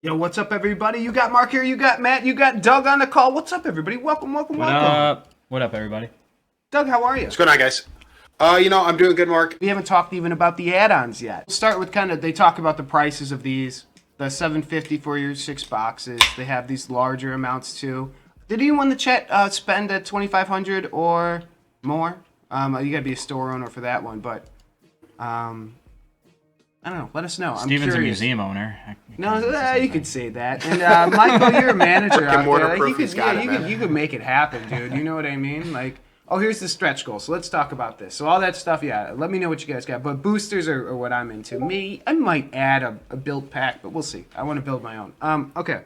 Yo, what's up, everybody? You got Mark here, you got Matt, you got Doug on the call. What's up, everybody? Welcome. What up? What up, everybody? Doug, how are you? What's going on, guys? I'm doing good, Mark. We haven't talked even about the add-ons yet. We'll start with they talk about the prices of these. The $750 for your 6 boxes. They have these larger amounts, too. Did anyone in the chat spend at $2,500 or more? You gotta be a store owner for that one, but... I don't know. Let us know. Steven's I'm a museum owner. No, you could say that. And Michael, you're a manager out there. Like, you could make it happen, dude. You know what I mean? Like, oh, here's the stretch goal. So let's talk about this. So all that stuff, yeah. Let me know what you guys got. But boosters are what I'm into. I might add a build pack, but we'll see. I want to build my own. Okay.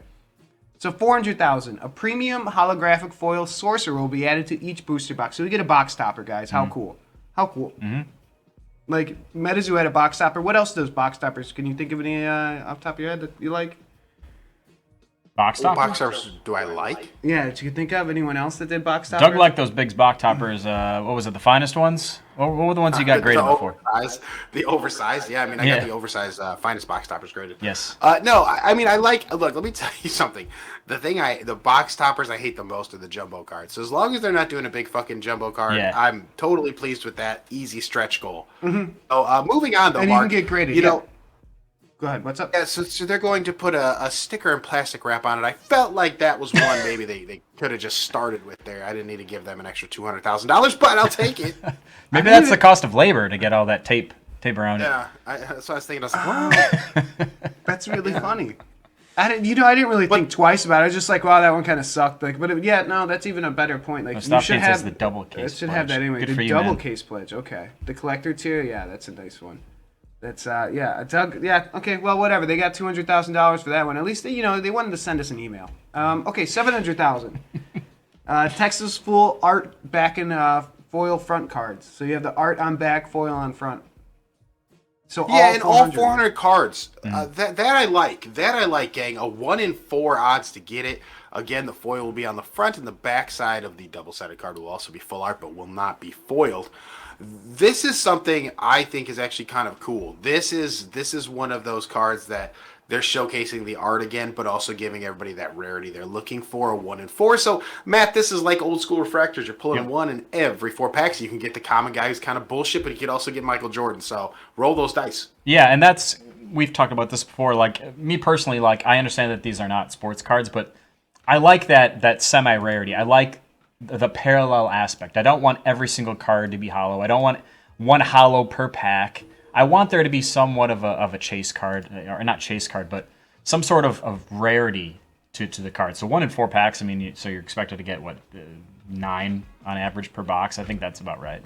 So 400,000. A premium holographic foil sorcerer will be added to each booster box. So we get a box topper, guys. How cool? How cool? Mm-hmm. Like, MetaZoo had a box topper. What else does box toppers? Can you think of any off the top of your head that you like? Box toppers? Box toppers do I like? Yeah, that you could think of? Anyone else that did box toppers? Doug liked those big box toppers. What was it, the finest ones? What were the ones you got graded before? The oversized, yeah. I mean, I got the oversized finest box toppers graded. Yes. No, I mean, I like, look, let me tell you something. The box toppers I hate the most are the jumbo cards. So as long as they're not doing a big fucking jumbo card, I'm totally pleased with that easy stretch goal. Mm-hmm. So moving on, though, and Mark, you can get graded, you know. Go ahead, what's up? Yeah, so they're going to put a sticker and plastic wrap on it. I felt like that was one maybe they could have just started with there. I didn't need to give them an extra $200,000, but I'll take it. Maybe that's the cost of labor to get all that tape around it. Yeah, that's what I was thinking. I was like, wow. That's really funny. I didn't really think twice about it. I was just like, wow, that one kind of sucked. Like, but no, that's even a better point. Like, you should have the double case. It should have that anyway. Good the for double man. case pledge. Okay, the collector tier. Yeah, that's a nice one. That's Doug. Yeah, okay. Well, whatever. They got $200,000 for that one. At least they wanted to send us an email. Okay, 700,000. Texas full art back in foil front cards. So you have the art on back, foil on front. So all 400 cards. That I like. That I like, gang. A 1 in 4 odds to get it. Again, the foil will be on the front, and the back side of the double-sided card will also be full art, but will not be foiled. This is something I think is actually kind of cool. This is one of those cards that they're showcasing the art again, but also giving everybody that rarity they're looking for, a 1 in 4. So, Matt, this is like old school refractors. You're pulling one in every 4 packs. You can get the common guy who's kind of bullshit, but you can also get Michael Jordan. So, roll those dice. Yeah, and we've talked about this before. Like, me personally, like, I understand that these are not sports cards, but I like that semi-rarity. I like the parallel aspect. I don't want every single card to be hollow. I don't want one hollow per pack. I want there to be somewhat of a chase card, or not chase card, but some sort of rarity to the card. So 1 in 4 packs, I mean, so you're expected to get, 9 on average per box? I think that's about right.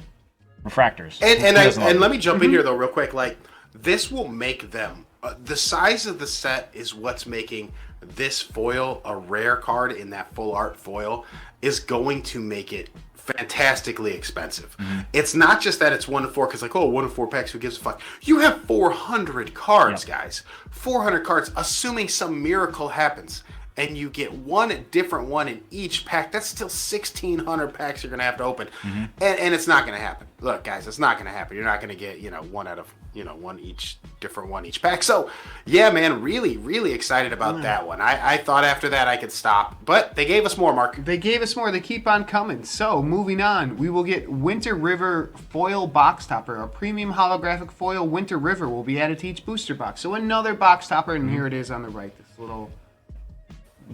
Refractors. And let me jump in here, though, real quick. Like, this will make them... the size of the set is what's making this foil a rare card in that full art foil is going to make it fantastically expensive. Mm-hmm. It's not just that it's 1 in 4 because 1 in 4 packs, who gives a fuck? You have 400 cards, guys. 400 cards, assuming some miracle happens, and you get one different one in each pack. That's still 1,600 packs you're gonna have to open, and it's not gonna happen. Look, guys, it's not gonna happen. You're not gonna get one out of one each different one each pack. So yeah, man, really, really excited about that one. I thought after that I could stop, but they gave us more, Mark. They gave us more. They keep on coming. So moving on, we will get Winter River foil box topper. A premium holographic foil Winter River will be added to each booster box. So another box topper, and here it is on the right. This little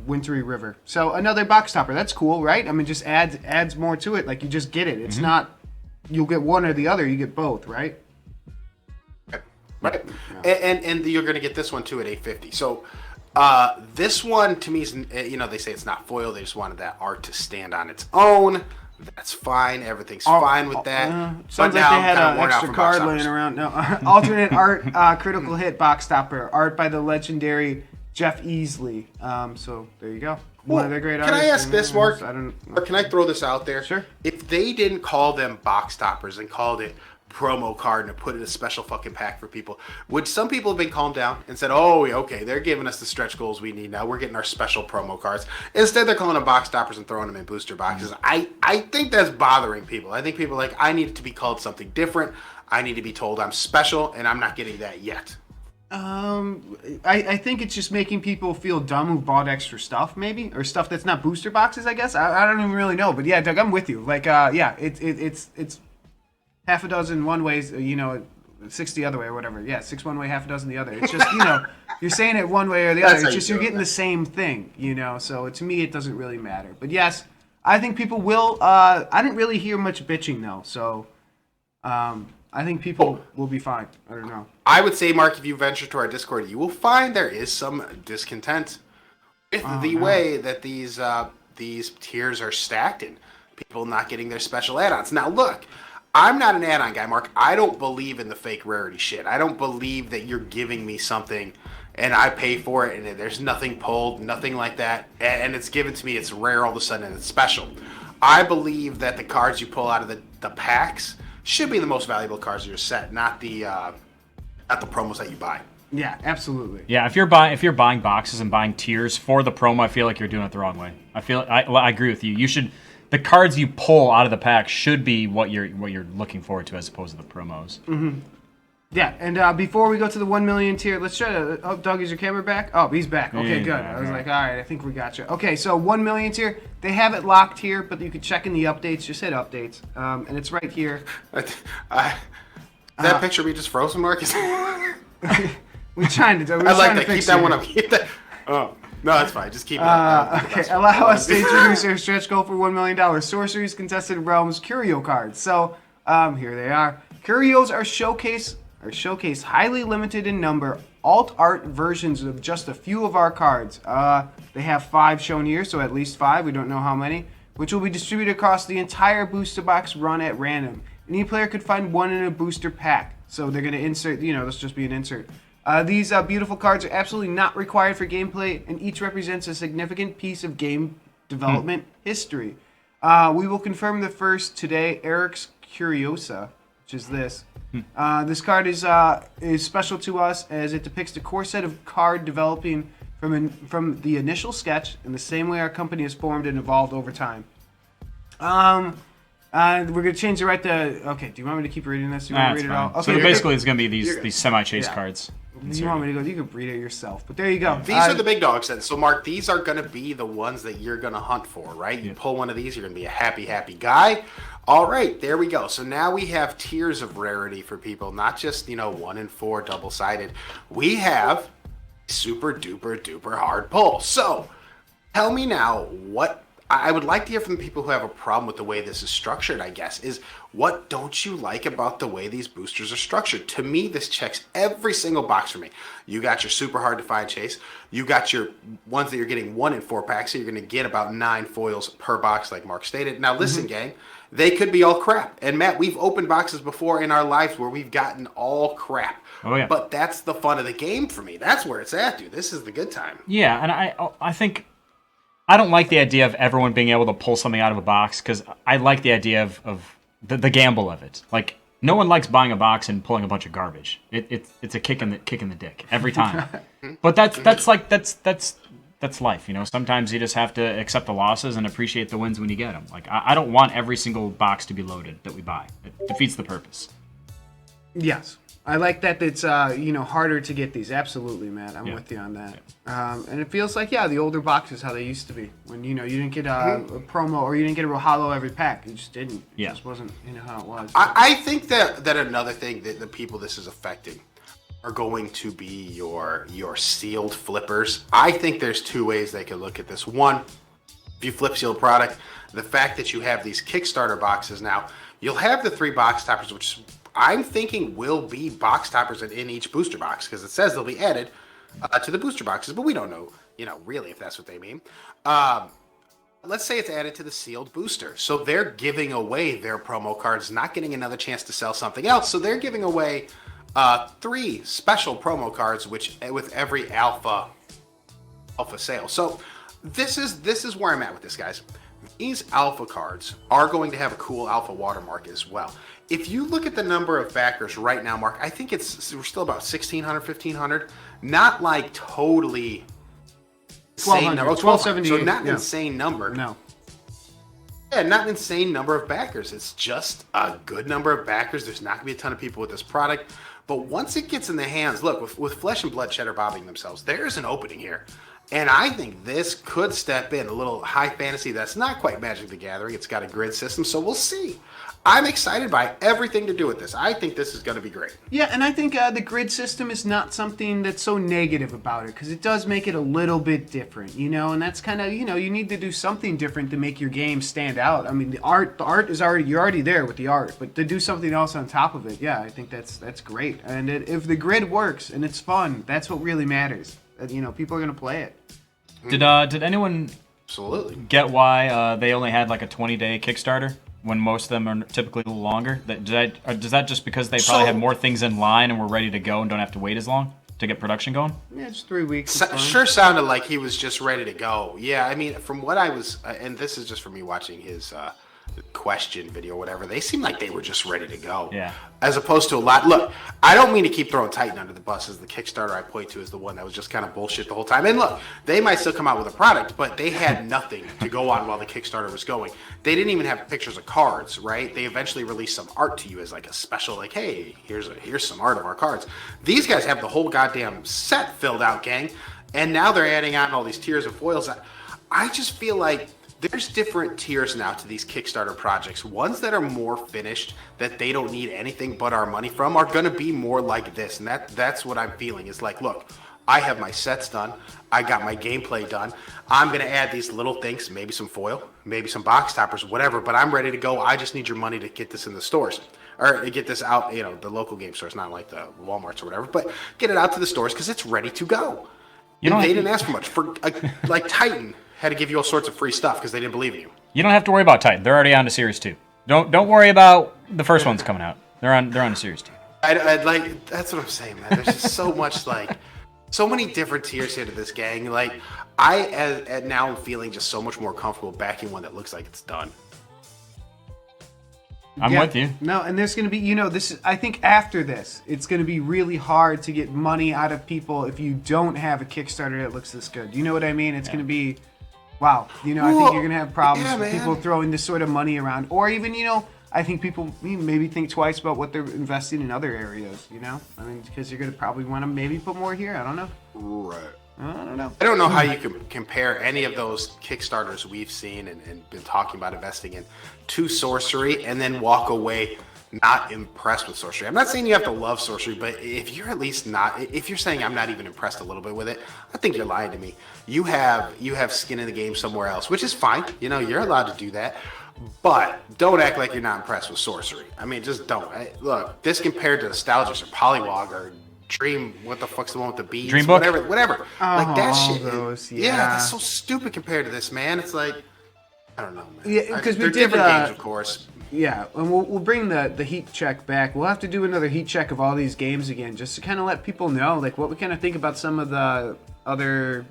wintry river. So another box topper. That's cool, right? I mean, just adds more to it. Like, you just get it. It's not you'll get one or the other. You get both, right? Right. Yeah. And you're going to get this one too at $850. So this one to me is, they say it's not foil. They just wanted that art to stand on its own. That's fine. Everything's fine with that. Sounds like they had an extra card laying around. No, alternate art, critical hit box topper. Art by the legendary Jeff Easley. So there you go. One of their great artists. Can I ask this, Mark? Or can I throw this out there? Sure. If they didn't call them box toppers and called it promo card and put in a special fucking pack for people, would some people have been calmed down and said, oh, okay, they're giving us the stretch goals we need now, we're getting our special promo cards? Instead, they're calling them box toppers and throwing them in booster boxes. I think that's bothering people. I think people are like, I need it to be called something different. I need to be told I'm special, and I'm not getting that yet. I think it's just making people feel dumb who bought extra stuff, maybe, or stuff that's not booster boxes. I guess I don't even really know, but yeah, Doug, I'm with you. Like, yeah, it's half a dozen one ways, 60 other way or whatever. Yeah, 6 one way, half a dozen the other. It's just you're saying it one way or the other. It's just you're getting the same thing, So to me, it doesn't really matter. But yes, I think people will. I didn't really hear much bitching though, so. I think people will be fine. I don't know. I would say, Mark, if you venture to our Discord, you will find there is some discontent with the way that these tiers are stacked and people not getting their special add-ons. Now, look, I'm not an add-on guy, Mark. I don't believe in the fake rarity shit. I don't believe that you're giving me something and I pay for it and there's nothing pulled, nothing like that, and it's given to me, it's rare all of a sudden and it's special. I believe that the cards you pull out of the packs should be the most valuable cards of your set, not the promos that you buy. Yeah, absolutely. Yeah, if you're buying boxes and buying tiers for the promo, I feel like you're doing it the wrong way. I agree with you. You should the cards you pull out of the pack should be what you're looking forward to as opposed to the promos. Mm-hmm. Yeah, and before we go to the 1 million tier, let's try to. Oh, Doug, is your camera back? Oh, he's back. Okay, good. I was like, all right, I think we got you. Okay, so 1 million tier, they have it locked here, but you can check in the updates. Just hit updates, and it's right here. That picture we just frozen, Marcus. We're trying to. I'd like to keep that one up. Keep that. Oh. No, that's fine. Just keep it up. Okay, allow us to introduce our stretch goal for $1 million. Sorcery's Contested Realms Curio cards. So, here they are. Curios are showcase highly limited in number, alt art versions of just a few of our cards. They have 5 shown here, so at least 5. We don't know how many, which will be distributed across the entire booster box run at random. Any player could find one in a booster pack. So they're going to insert, this just be an insert. These beautiful cards are absolutely not required for gameplay, and each represents a significant piece of game development history. We will confirm the first today, Eric's Curiosa, which is this. This card is special to us as it depicts the core set of card developing from the initial sketch in the same way our company has formed and evolved over time. We're going to change it right to... Okay, do you want me to keep reading this? Do you want me to read it all? Okay, so basically it's going to be these semi-chase cards. You want me to go? You can read it yourself. But there you go. These are the big dogs then. So, Mark, these are going to be the ones that you're going to hunt for, right? You pull one of these, you're going to be a happy, happy guy. All right, there we go. So now we have tiers of rarity for people, not just, 1 in 4 double-sided. We have super duper duper hard pull. So, tell me now what I would like to hear from the people who have a problem with the way this is structured, I guess, is what don't you like about the way these boosters are structured? To me, this checks every single box for me. You got your super hard to find chase. You got your ones that you're getting 1 in 4 packs, so you're going to get about 9 foils per box, like Mark stated. Now, listen, gang, they could be all crap. And, Matt, we've opened boxes before in our lives where we've gotten all crap. Oh, yeah. But that's the fun of the game for me. That's where it's at, dude. This is the good time. Yeah, and I think... I don't like the idea of everyone being able to pull something out of a box because I like the idea of the gamble of it. Like, no one likes buying a box and pulling a bunch of garbage. It's a kick in the dick every time. But that's life, Sometimes you just have to accept the losses and appreciate the wins when you get them. Like, I don't want every single box to be loaded that we buy. It defeats the purpose. Yes. I like that it's harder to get these. Absolutely, Matt. I'm with you on that. And it feels like the older boxes how they used to be when you didn't get a promo or you didn't get a real hollow every pack. You just didn't. It just wasn't how it was. I think that another thing that the people this is affecting are going to be your sealed flippers. I think there's 2 ways they could look at this. One, if you flip sealed product, the fact that you have these Kickstarter boxes now, you'll have the 3 box toppers, which I'm thinking will be box toppers in each booster box because it says they'll be added to the booster boxes, but we don't know, really if that's what they mean. Let's say it's added to the sealed booster. So they're giving away their promo cards, not getting another chance to sell something else. So they're giving away 3 special promo cards, which with every alpha sale. So this is where I'm at with this, guys. These alpha cards are going to have a cool alpha watermark as well. If you look at the number of backers right now, Mark, I think we're still about 1,600, 1,500. Not like totally insane number. 1,278. So not an insane number. No. Yeah, not an insane number of backers. It's just a good number of backers. There's not going to be a ton of people with this product. But once it gets in the hands, look, with Flesh and Blood Cheddar bobbing themselves, there's an opening here. And I think this could step in a little high fantasy that's not quite Magic the Gathering. It's got a grid system, so we'll see. I'm excited by everything to do with this. I think this is going to be great. Yeah, and I think the grid system is not something that's so negative about it, because it does make it a little bit different, you know, and that's kind of, you know, you need to do something different to make your game stand out. I mean, the art is already, you're already there with the art, but to do something else on top of it, yeah, I think that's great. And if the grid works and it's fun, that's what really matters. You know, people are going to play it. Did anyone Absolutely get why they only had like a 20-day Kickstarter when most of them are typically a little longer? Does that just because they probably have more things in line and were ready to go and don't have to wait as long to get production going? Yeah, it's 3 weeks. Sure sounded like he was just ready to go. Yeah, I mean, from what I was, and this is just for me watching his question video or whatever, they seemed like they were just ready to go. Yeah. As opposed to a lot. Look, I don't mean to keep throwing Titan under the bus, as the Kickstarter I point to is the one that was just kind of bullshit the whole time. And look, they might still come out with a product, but they had nothing to go on while the Kickstarter was going. They didn't even have pictures of cards, right? They eventually released some art to you as like a special, like, hey, here's some art of our cards. These guys have the whole goddamn set filled out, gang. And now they're adding on all these tiers of foils. I just feel like there's different tiers now to these Kickstarter projects. Ones that are more finished, that they don't need anything but our money from, are going to be more like this. And that's what I'm feeling. Is like, look, I have my sets done. I got my gameplay done. I'm going to add these little things, maybe some foil, maybe some box toppers, whatever. But I'm ready to go. I just need your money to get this in the stores. Or get this out, you know, the local game stores, not like the Walmarts or whatever. But get it out to the stores because it's ready to go. They didn't ask for much. For like Titan had to give you all sorts of free stuff because they didn't believe in you. You don't have to worry about Titan. They're already on to Series 2. Don't worry about the first one's coming out. They're on to Series 2. I'd like, that's what I'm saying, man. There's just so much, like, so many different tiers here to this gang. Like, I now am feeling just so much more comfortable backing one that looks like it's done. I'm with you. No, and there's going to be, you know, I think after this, it's going to be really hard to get money out of people if you don't have a Kickstarter that looks this good. You know what I mean? It's going to be, wow. You know, I think you're going to have problems with people throwing this sort of money around. Or even, you know, I think people maybe think twice about what they're investing in other areas, you know? I mean, because you're going to probably want to maybe put more here. I don't know. Right. I don't know. I don't know how you can compare any of those Kickstarters we've seen and been talking about investing in to Sorcery and then walk away not impressed with Sorcery. I'm not saying you have to love Sorcery, but if you're at least not, if you're saying I'm not even impressed a little bit with it, I think you're lying to me. You have skin in the game somewhere else, which is fine. You know, you're allowed to do that. But don't act like you're not impressed with Sorcery. I mean, just don't. Look, this compared to Nostalgics or Polywog or Dream, what the fuck's the one with the bees? Dream Book? Whatever. Like that shit. Those, yeah, that's so stupid compared to this, man. It's like, I don't know, man. Yeah, because we they're did different games, of course. Yeah, and we'll bring the heat check back. We'll have to do another heat check of all these games again, just to kind of let people know like what we kind of think about some of the other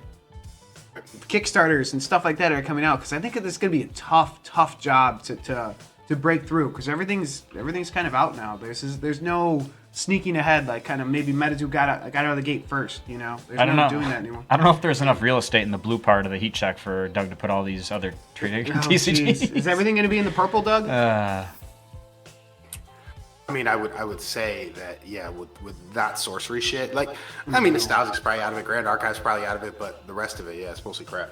Kickstarters and stuff like that are coming out. Because I think this is gonna be a tough job to break through. Because everything's kind of out now. There's no sneaking ahead like kind of maybe MetaZoo got out of the gate first. You know, there's I don't know. doing that anymore. I don't know if there's enough real estate in the blue part of the heat check for Doug to put all these other TCGs. Geez. Is everything going to be in the purple, Doug? I mean, I would say that, yeah, with that Sorcery shit, like, I mean, Nostalgic's probably out of it, Grand Archive's probably out of it, but the rest of it, yeah, it's mostly crap.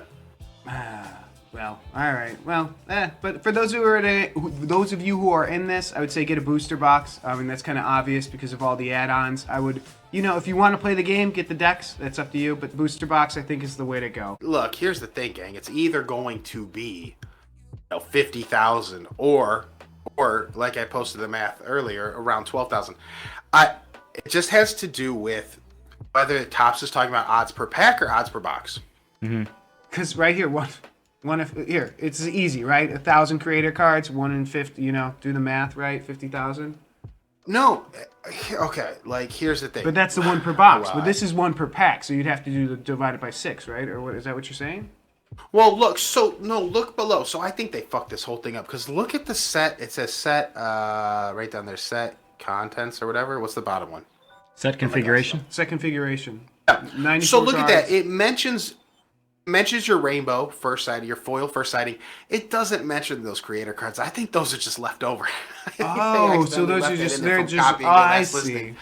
Well, all right. Well, but for those those of you who are in this, I would say get a booster box. I mean, that's kind of obvious because of all the add-ons. I would, you know, if you want to play the game, get the decks. That's up to you. But booster box, I think, is the way to go. Look, here's the thing, gang. It's either going to be, 50,000 or like I posted the math earlier, around 12,000. It just has to do with whether Topps is talking about odds per pack or odds per box. Because right here, here it's easy, right? 1,000 creator cards, 1 in 50. You know, do the math, right? 50,000. No, okay. Like here's the thing. But that's the one per box. But this is one per pack, so you'd have to do divide it by 6, right? Or what is that? What you're saying? Well, look. So no, look below. So I think they fucked this whole thing up because look at the set. It says set right down there. Set contents or whatever. What's the bottom one? Set configuration. Set configuration. Yeah. So look at that. It mentions your rainbow first sighting, your foil first sighting. It doesn't mention those creator cards. I think those are just left over. Oh, so those are just I see.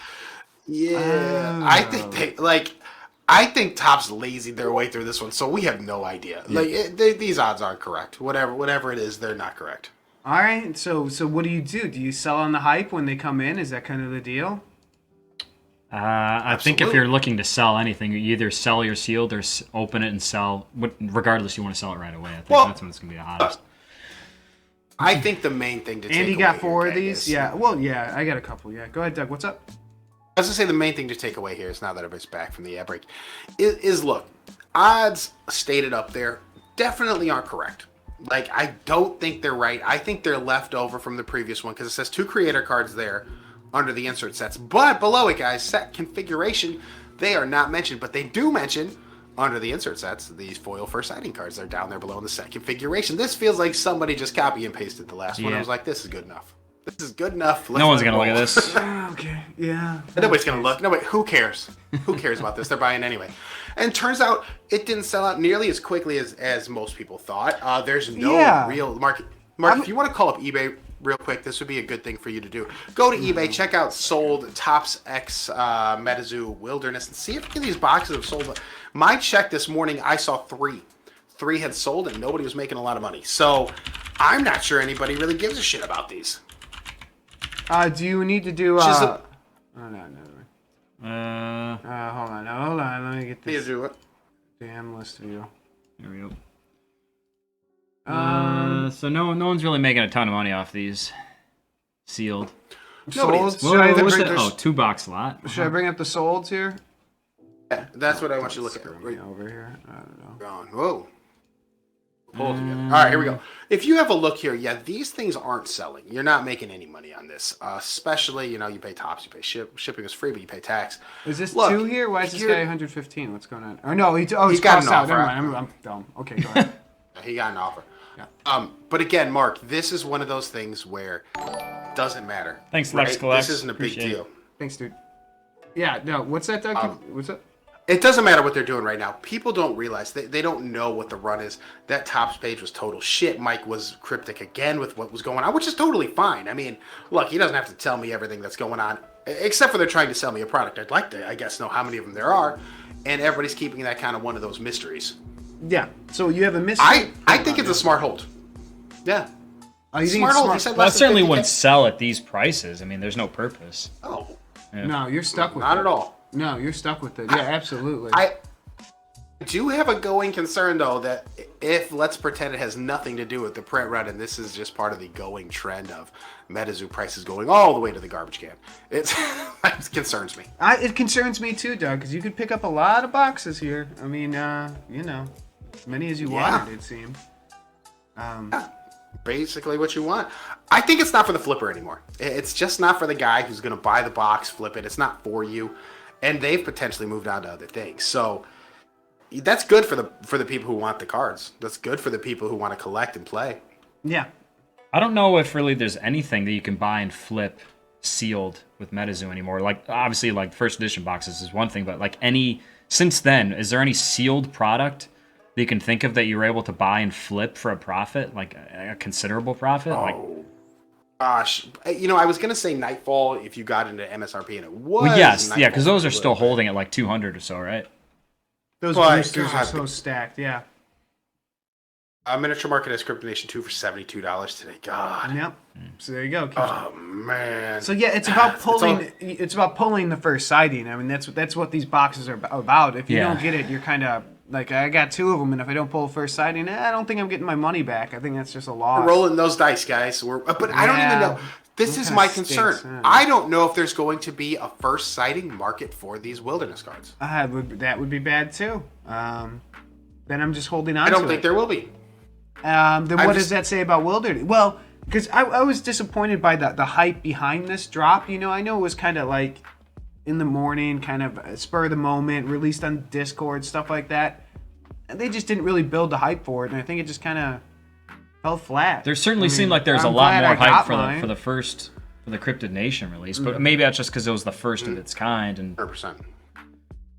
Yeah, I think I think Topps lazied their way through this one, so we have no idea. Yeah. These odds aren't correct. Whatever it is, they're not correct. All right, so what do? Do you sell on the hype when they come in? Is that kind of the deal? I think if you're looking to sell anything, you either sell your sealed or open it and sell. Regardless, you want to sell it right away. I think that's when it's going to be the hottest. I think the main thing to take Andy away got 4 of these? is, yeah. Well, yeah, I got a couple. Yeah. Go ahead, Doug. What's up? I was going to say the main thing to take away here is now that everybody's back from the ad break is look, odds stated up there definitely aren't correct. Like, I don't think they're right. I think they're left over from the previous one because it says 2 creator cards there under the insert sets. But below it, guys, set configuration, they are not mentioned. But they do mention under the insert sets these foil first sighting cards. They're down there below in the set configuration. This feels like somebody just copy and pasted the last one. I was like, this is good enough. This is good enough. No one's going to look at this. Okay, yeah. Nobody's going to look. Nobody. Who cares? Who cares about this? They're buying anyway. And turns out it didn't sell out nearly as quickly as most people thought. There's no real market. Mark, if you want to call up eBay real quick, this would be a good thing for you to do. Go to eBay, check out sold Topps X MetaZoo Wilderness, and see if any of these boxes have sold. My check this morning, I saw 3. 3 had sold, and nobody was making a lot of money. So I'm not sure anybody really gives a shit about these. Do you need to do? Oh no. Hold on. Let me get this. Do it. Damn list view. There we go. So no one's really making a ton of money off these sealed. Solds? Oh, 2 box lot. Should I bring up the solds here? Yeah, that's what I want you to look at. Right over here. I don't know. Whoa. Pull it together. All right, here we go. If you have a look here, yeah, these things aren't selling. You're not making any money on this. Especially, you pay Topps, you pay shipping is free, but you pay tax. Is this 2 here? Why is this guy 115? What's going on? Or no, he's got an offer. Never mind. I'm dumb. Okay, go ahead. He got an offer. Yeah. But again, Mark, this is one of those things where it doesn't matter. Thanks, Lex Collect. This isn't a big deal. Thanks, dude. Yeah, no, what's that, Doug? What's up? It doesn't matter what they're doing right now. People don't realize. They don't know what the run is. That Topps page was total shit. Mike was cryptic again with what was going on, which is totally fine. I mean, look, he doesn't have to tell me everything that's going on, except for they're trying to sell me a product. I'd like to, I guess, know how many of them there are, and everybody's keeping that kind of one of those mysteries. Yeah, so you have a mystery? I think it's a smart hold. Yeah. Oh, you think it's smart? Well, I certainly wouldn't sell at these prices. I mean, there's no purpose. Oh. Yeah. No, you're stuck with it. Not at all. No, you're stuck with it. Yeah, absolutely. I do have a going concern, though, that if, let's pretend it has nothing to do with the print run, and this is just part of the going trend of MetaZoo prices going all the way to the garbage can, it concerns me. It concerns me, too, Doug, because you could pick up a lot of boxes here. I mean, as many as you wanted, it seemed. Basically what you want. I think it's not for the flipper anymore. It's just not for the guy who's going to buy the box, flip it. It's not for you. And they've potentially moved on to other things. So that's good for the people who want the cards. That's good for the people who want to collect and play. Yeah. I don't know if really there's anything that you can buy and flip sealed with MetaZoo anymore. Like, obviously, like, first edition boxes is one thing, but like since then, is there any sealed product that you can think of that you were able to buy and flip for a profit, like a considerable profit? Gosh, I was gonna say Nightfall if you got into MSRP, and it was. Well, yes, Nightfall, because those are still holding at like 200 or so, right? Those boosters are so stacked, yeah. Miniature Market has Crypto Nation 2 for $72 today. God. Yep. So there you go. Oh man. So yeah, it's about pulling. It's about pulling the first sighting. I mean, that's what these boxes are about. If you don't get it, you're kind of like, I got 2 of them, and if I don't pull first sighting, I don't think I'm getting my money back. I think that's just a loss. We're rolling those dice, guys. But I don't even know. This is my concern. I don't know if there's going to be a first sighting market for these wilderness cards. That would be bad too. Then I'm just holding on. I don't think there will be. Then what does that say about wilderness? Well, because I was disappointed by the hype behind this drop. I know it was kind of like in the morning, kind of spur of the moment, released on Discord, stuff like that. And they just didn't really build the hype for it, and I think it just kind of fell flat. There certainly seemed like there's a lot more hype for the Cryptid Nation release, but maybe that's just because it was the first of its kind. And 100%.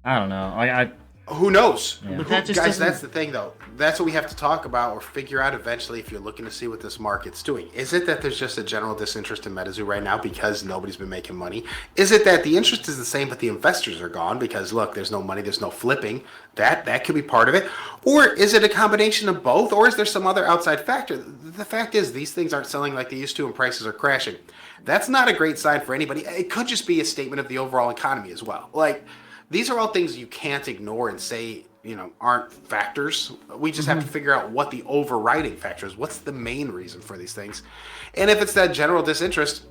I don't know. Who knows? Yeah. But that just Guys, doesn't- that's the thing, though. That's what we have to talk about or figure out eventually if you're looking to see what this market's doing. Is it that there's just a general disinterest in MetaZoo right now because nobody's been making money? Is it that the interest is the same but the investors are gone because, look, there's no money, there's no flipping? That could be part of it. Or is it a combination of both? Or is there some other outside factor? The fact is these things aren't selling like they used to and prices are crashing. That's not a great sign for anybody. It could just be a statement of the overall economy as well. Like, these are all things you can't ignore and say, aren't factors. We just have to figure out what the overriding factor is. What's the main reason for these things? And if it's that general disinterest,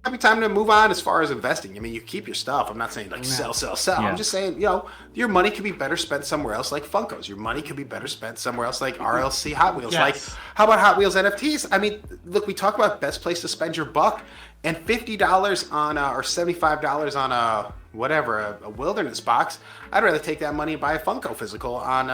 might be time to move on as far as investing. I mean, you keep your stuff. I'm not saying like sell. Yeah. I'm just saying, your money could be better spent somewhere else like Funkos. Your money could be better spent somewhere else like RLC Hot Wheels. Yes. Like, how about Hot Wheels NFTs? I mean, look, we talk about best place to spend your buck, and $50 on or $75 on a wilderness box. I'd rather take that money and buy a Funko physical on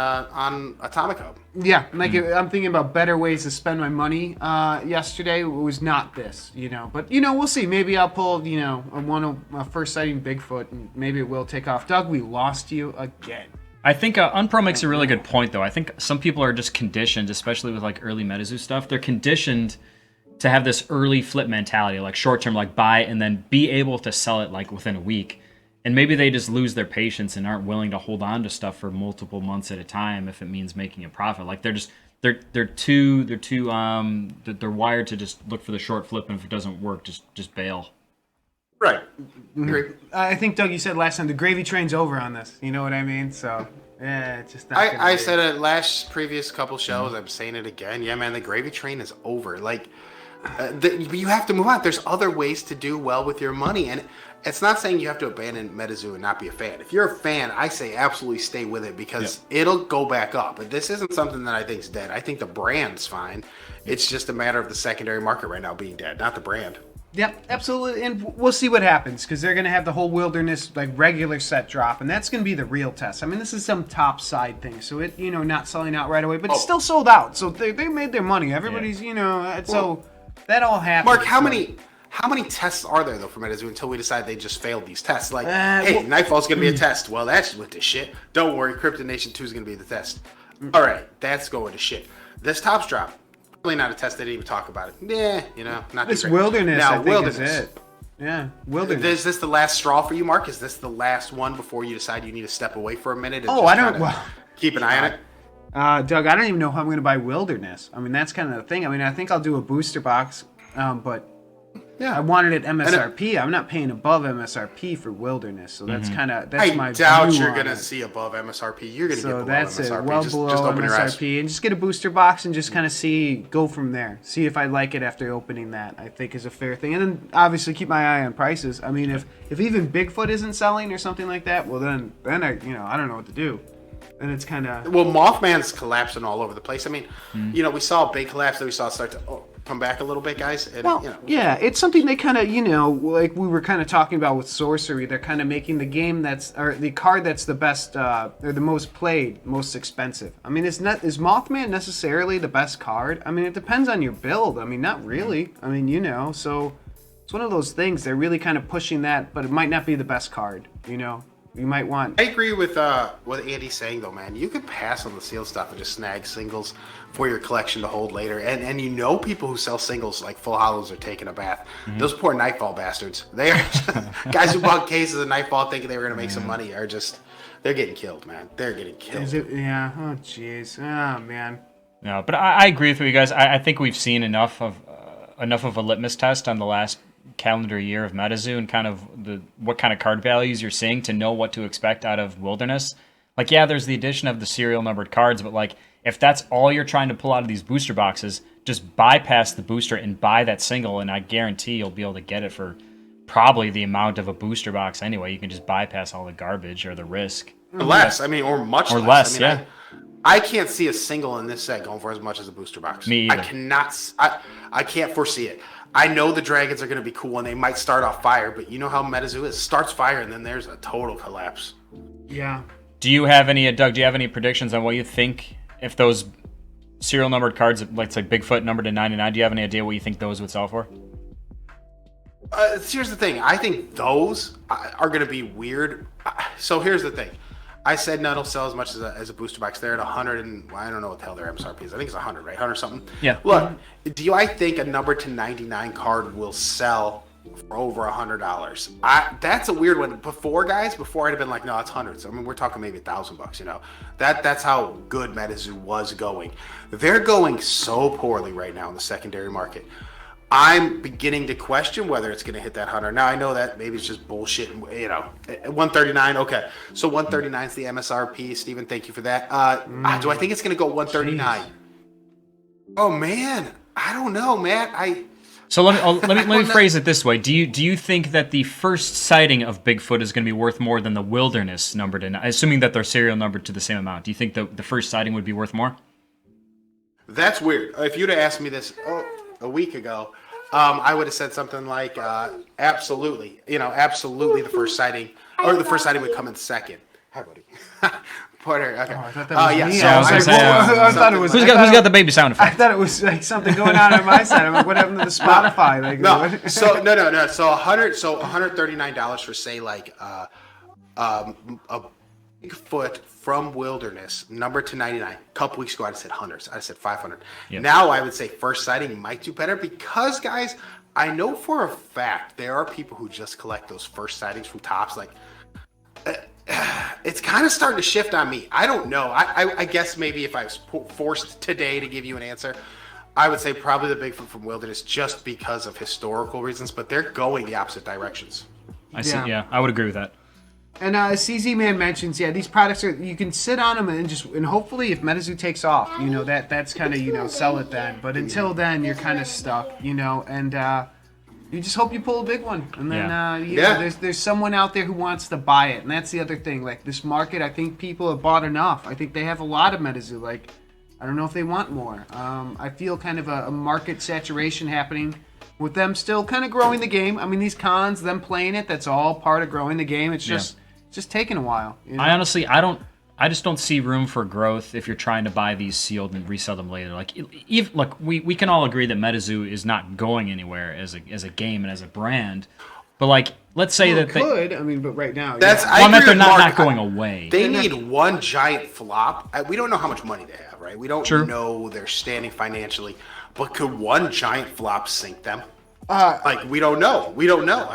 Atomico. Yeah, like I'm thinking about better ways to spend my money. Yesterday it was not this, but we'll see. Maybe I'll pull, a first sighting Bigfoot, and maybe it will take off. Doug, we lost you again. I think Unpro makes a really good point, though. I think some people are just conditioned, especially with like early MetaZoo stuff. They're conditioned to have this early flip mentality, like short term, like buy and then be able to sell it like within a week. And maybe they just lose their patience and aren't willing to hold on to stuff for multiple months at a time if it means making a profit. Like they're wired to just look for the short flip, and if it doesn't work, just bail. Right. I think, Doug, you said last time the gravy train's over on this. You know what I mean? So, yeah, it's just not I said it previous couple shows. I'm saying it again. Yeah, man, the gravy train is over. Like, you have to move on. There's other ways to do well with your money, and it's not saying you have to abandon MetaZoo and not be a fan. If you're a fan, I say absolutely stay with it because it'll go back up. But this isn't something that I think is dead. I think the brand's fine. It's just a matter of the secondary market right now being dead, not the brand. Yep, absolutely, and we'll see what happens because they're going to have the whole wilderness like regular set drop, and that's going to be the real test. I mean, this is some top side thing, so it not selling out right away, but it's still sold out, so they made their money. Everybody's so that all happened. Mark, how many tests are there though for MetaZoo until we decide they just failed these tests? Like, hey, Nightfall's going to be a test. Well, that just went to shit. Don't worry, Krypton Nation 2 is going to be the test. All right, that's going to shit. This Topps drop. Probably not a test. They didn't even talk about it. Yeah, not this great. wilderness. Now, I think wilderness. is it. Yeah, wilderness. Is this the last straw for you, Mark? Is this the last one before you decide you need to step away for a minute? And I don't. Well, keep an eye on it. Doug, I don't even know how I'm going to buy wilderness. I mean, that's kind of the thing. I mean, I think I'll do a booster box, but yeah, I wanted it MSRP. I'm not paying above MSRP for wilderness, so that's my. I doubt view you're on going to it. see above MSRP. You're going to get below that's MSRP. it. Well just below open your eyes. MSRP, and just get a booster box and just kind of go from there. See if I like it after opening that. I think is a fair thing, and then obviously keep my eye on prices. I mean, if even Bigfoot isn't selling or something like that, well then I don't know what to do. And it's kind of Mothman's collapsing all over the place. I mean, we saw a big collapse, then we saw it start to come back a little bit, guys. And, yeah, it's something they kind of, like we were kind of talking about with Sorcery. They're kind of making the game or the card that's the best, or the most played, most expensive. I mean, is Mothman necessarily the best card? I mean, it depends on your build. I mean, not really. I mean, so it's one of those things. They're really kind of pushing that, but it might not be the best card. You might want. I agree with what Andy's saying, though, man. You could pass on the sealed stuff and just snag singles for your collection to hold later. And people who sell singles like full hollows are taking a bath. Those poor Nightfall bastards. They are guys who bought cases of Nightfall thinking they were going to make some money are just they're getting killed, man. They're getting killed. Is it? Yeah. Oh, jeez. Oh, man. No, but I agree with you guys. I think we've seen enough of a litmus test on the last calendar year of MetaZoo and kind of what kind of card values you're seeing to know what to expect out of Wilderness. Like, yeah, there's the addition of the serial numbered cards, but like if that's all you're trying to pull out of these booster boxes, just bypass the booster and buy that single, and I guarantee you'll be able to get it for probably the amount of a booster box anyway. You can just bypass all the garbage or the risk. Or less, or much or less. I mean, I can't see a single in this set going for as much as a booster box. Me either. I cannot. I can't foresee it. I know the dragons are going to be cool and they might start off fire, but you know how MetaZoo is. Starts fire and then there's a total collapse. Yeah. Do you have any, Doug, do you have any predictions on what you think if those serial numbered cards, like Bigfoot numbered to 99, do you have any idea what you think those would sell for? Here's the thing. I think those are going to be weird. So here's the thing. I said no, it'll sell as much as a booster box. They're at 100, and I don't know what the hell their MSRP is. I think it's 100, right? 100 something. Yeah. Look, I think a number to 99 card will sell for over $100? That's a weird one. Before I'd have been like, no, it's hundreds. I mean, we're talking maybe $1,000. You know, that's how good MetaZoo was going. They're going so poorly right now in the secondary market. I'm beginning to question whether it's going to hit that 100. Now, I know that maybe it's just bullshit, you know. 139, okay. So 139 is the MSRP. Steven, thank you for that. Do I think it's going to go 139? Jeez. Oh, man. I don't know, man. So let me phrase it this way. Do you think that the first sighting of Bigfoot is going to be worth more than the wilderness numbered in, assuming that they're serial numbered to the same amount? Do you think the first sighting would be worth more? That's weird. If you'd have asked me this a week ago, I would have said something like, absolutely. You know, absolutely the first sighting would come in second. Hi, buddy. Porter, okay. Oh, I thought that was me. Yeah. I thought it was. Who's got the baby sound effect? I thought it was like something going on my side. I'm like, what happened to the Spotify? Like, no. So $139 for say like a Bigfoot from Wilderness, number to 99. A couple weeks ago, I said hundreds. I said 500. Yep. Now I would say first sighting might do better because, guys, I know for a fact there are people who just collect those first sightings from tops. Like, it's kind of starting to shift on me. I don't know. I guess maybe if I was forced today to give you an answer, I would say probably the Bigfoot from Wilderness just because of historical reasons, but they're going the opposite directions. I see. Yeah, I would agree with that. And CZ Man mentions, these products you can sit on them and hopefully if MetaZoo takes off, you know, that's kind of, sell it then. But until then, you're kind of stuck, and you just hope you pull a big one. And then, there's someone out there who wants to buy it. And that's the other thing. Like, this market, I think people have bought enough. I think they have a lot of MetaZoo. Like, I don't know if they want more. I feel kind of a market saturation happening with them still kind of growing the game. I mean, these cons, them playing it, that's all part of growing the game. It's just taking a while. You know? I just don't see room for growth if you're trying to buy these sealed and resell them later. Like, we can all agree that MetaZoo is not going anywhere as a game and as a brand, but like, let's say that they could. I mean, but right now, I meant they're not going away. They need one giant flop. We don't know how much money they have, right? We don't know their standing financially, but could one giant flop sink them? We don't know. We don't know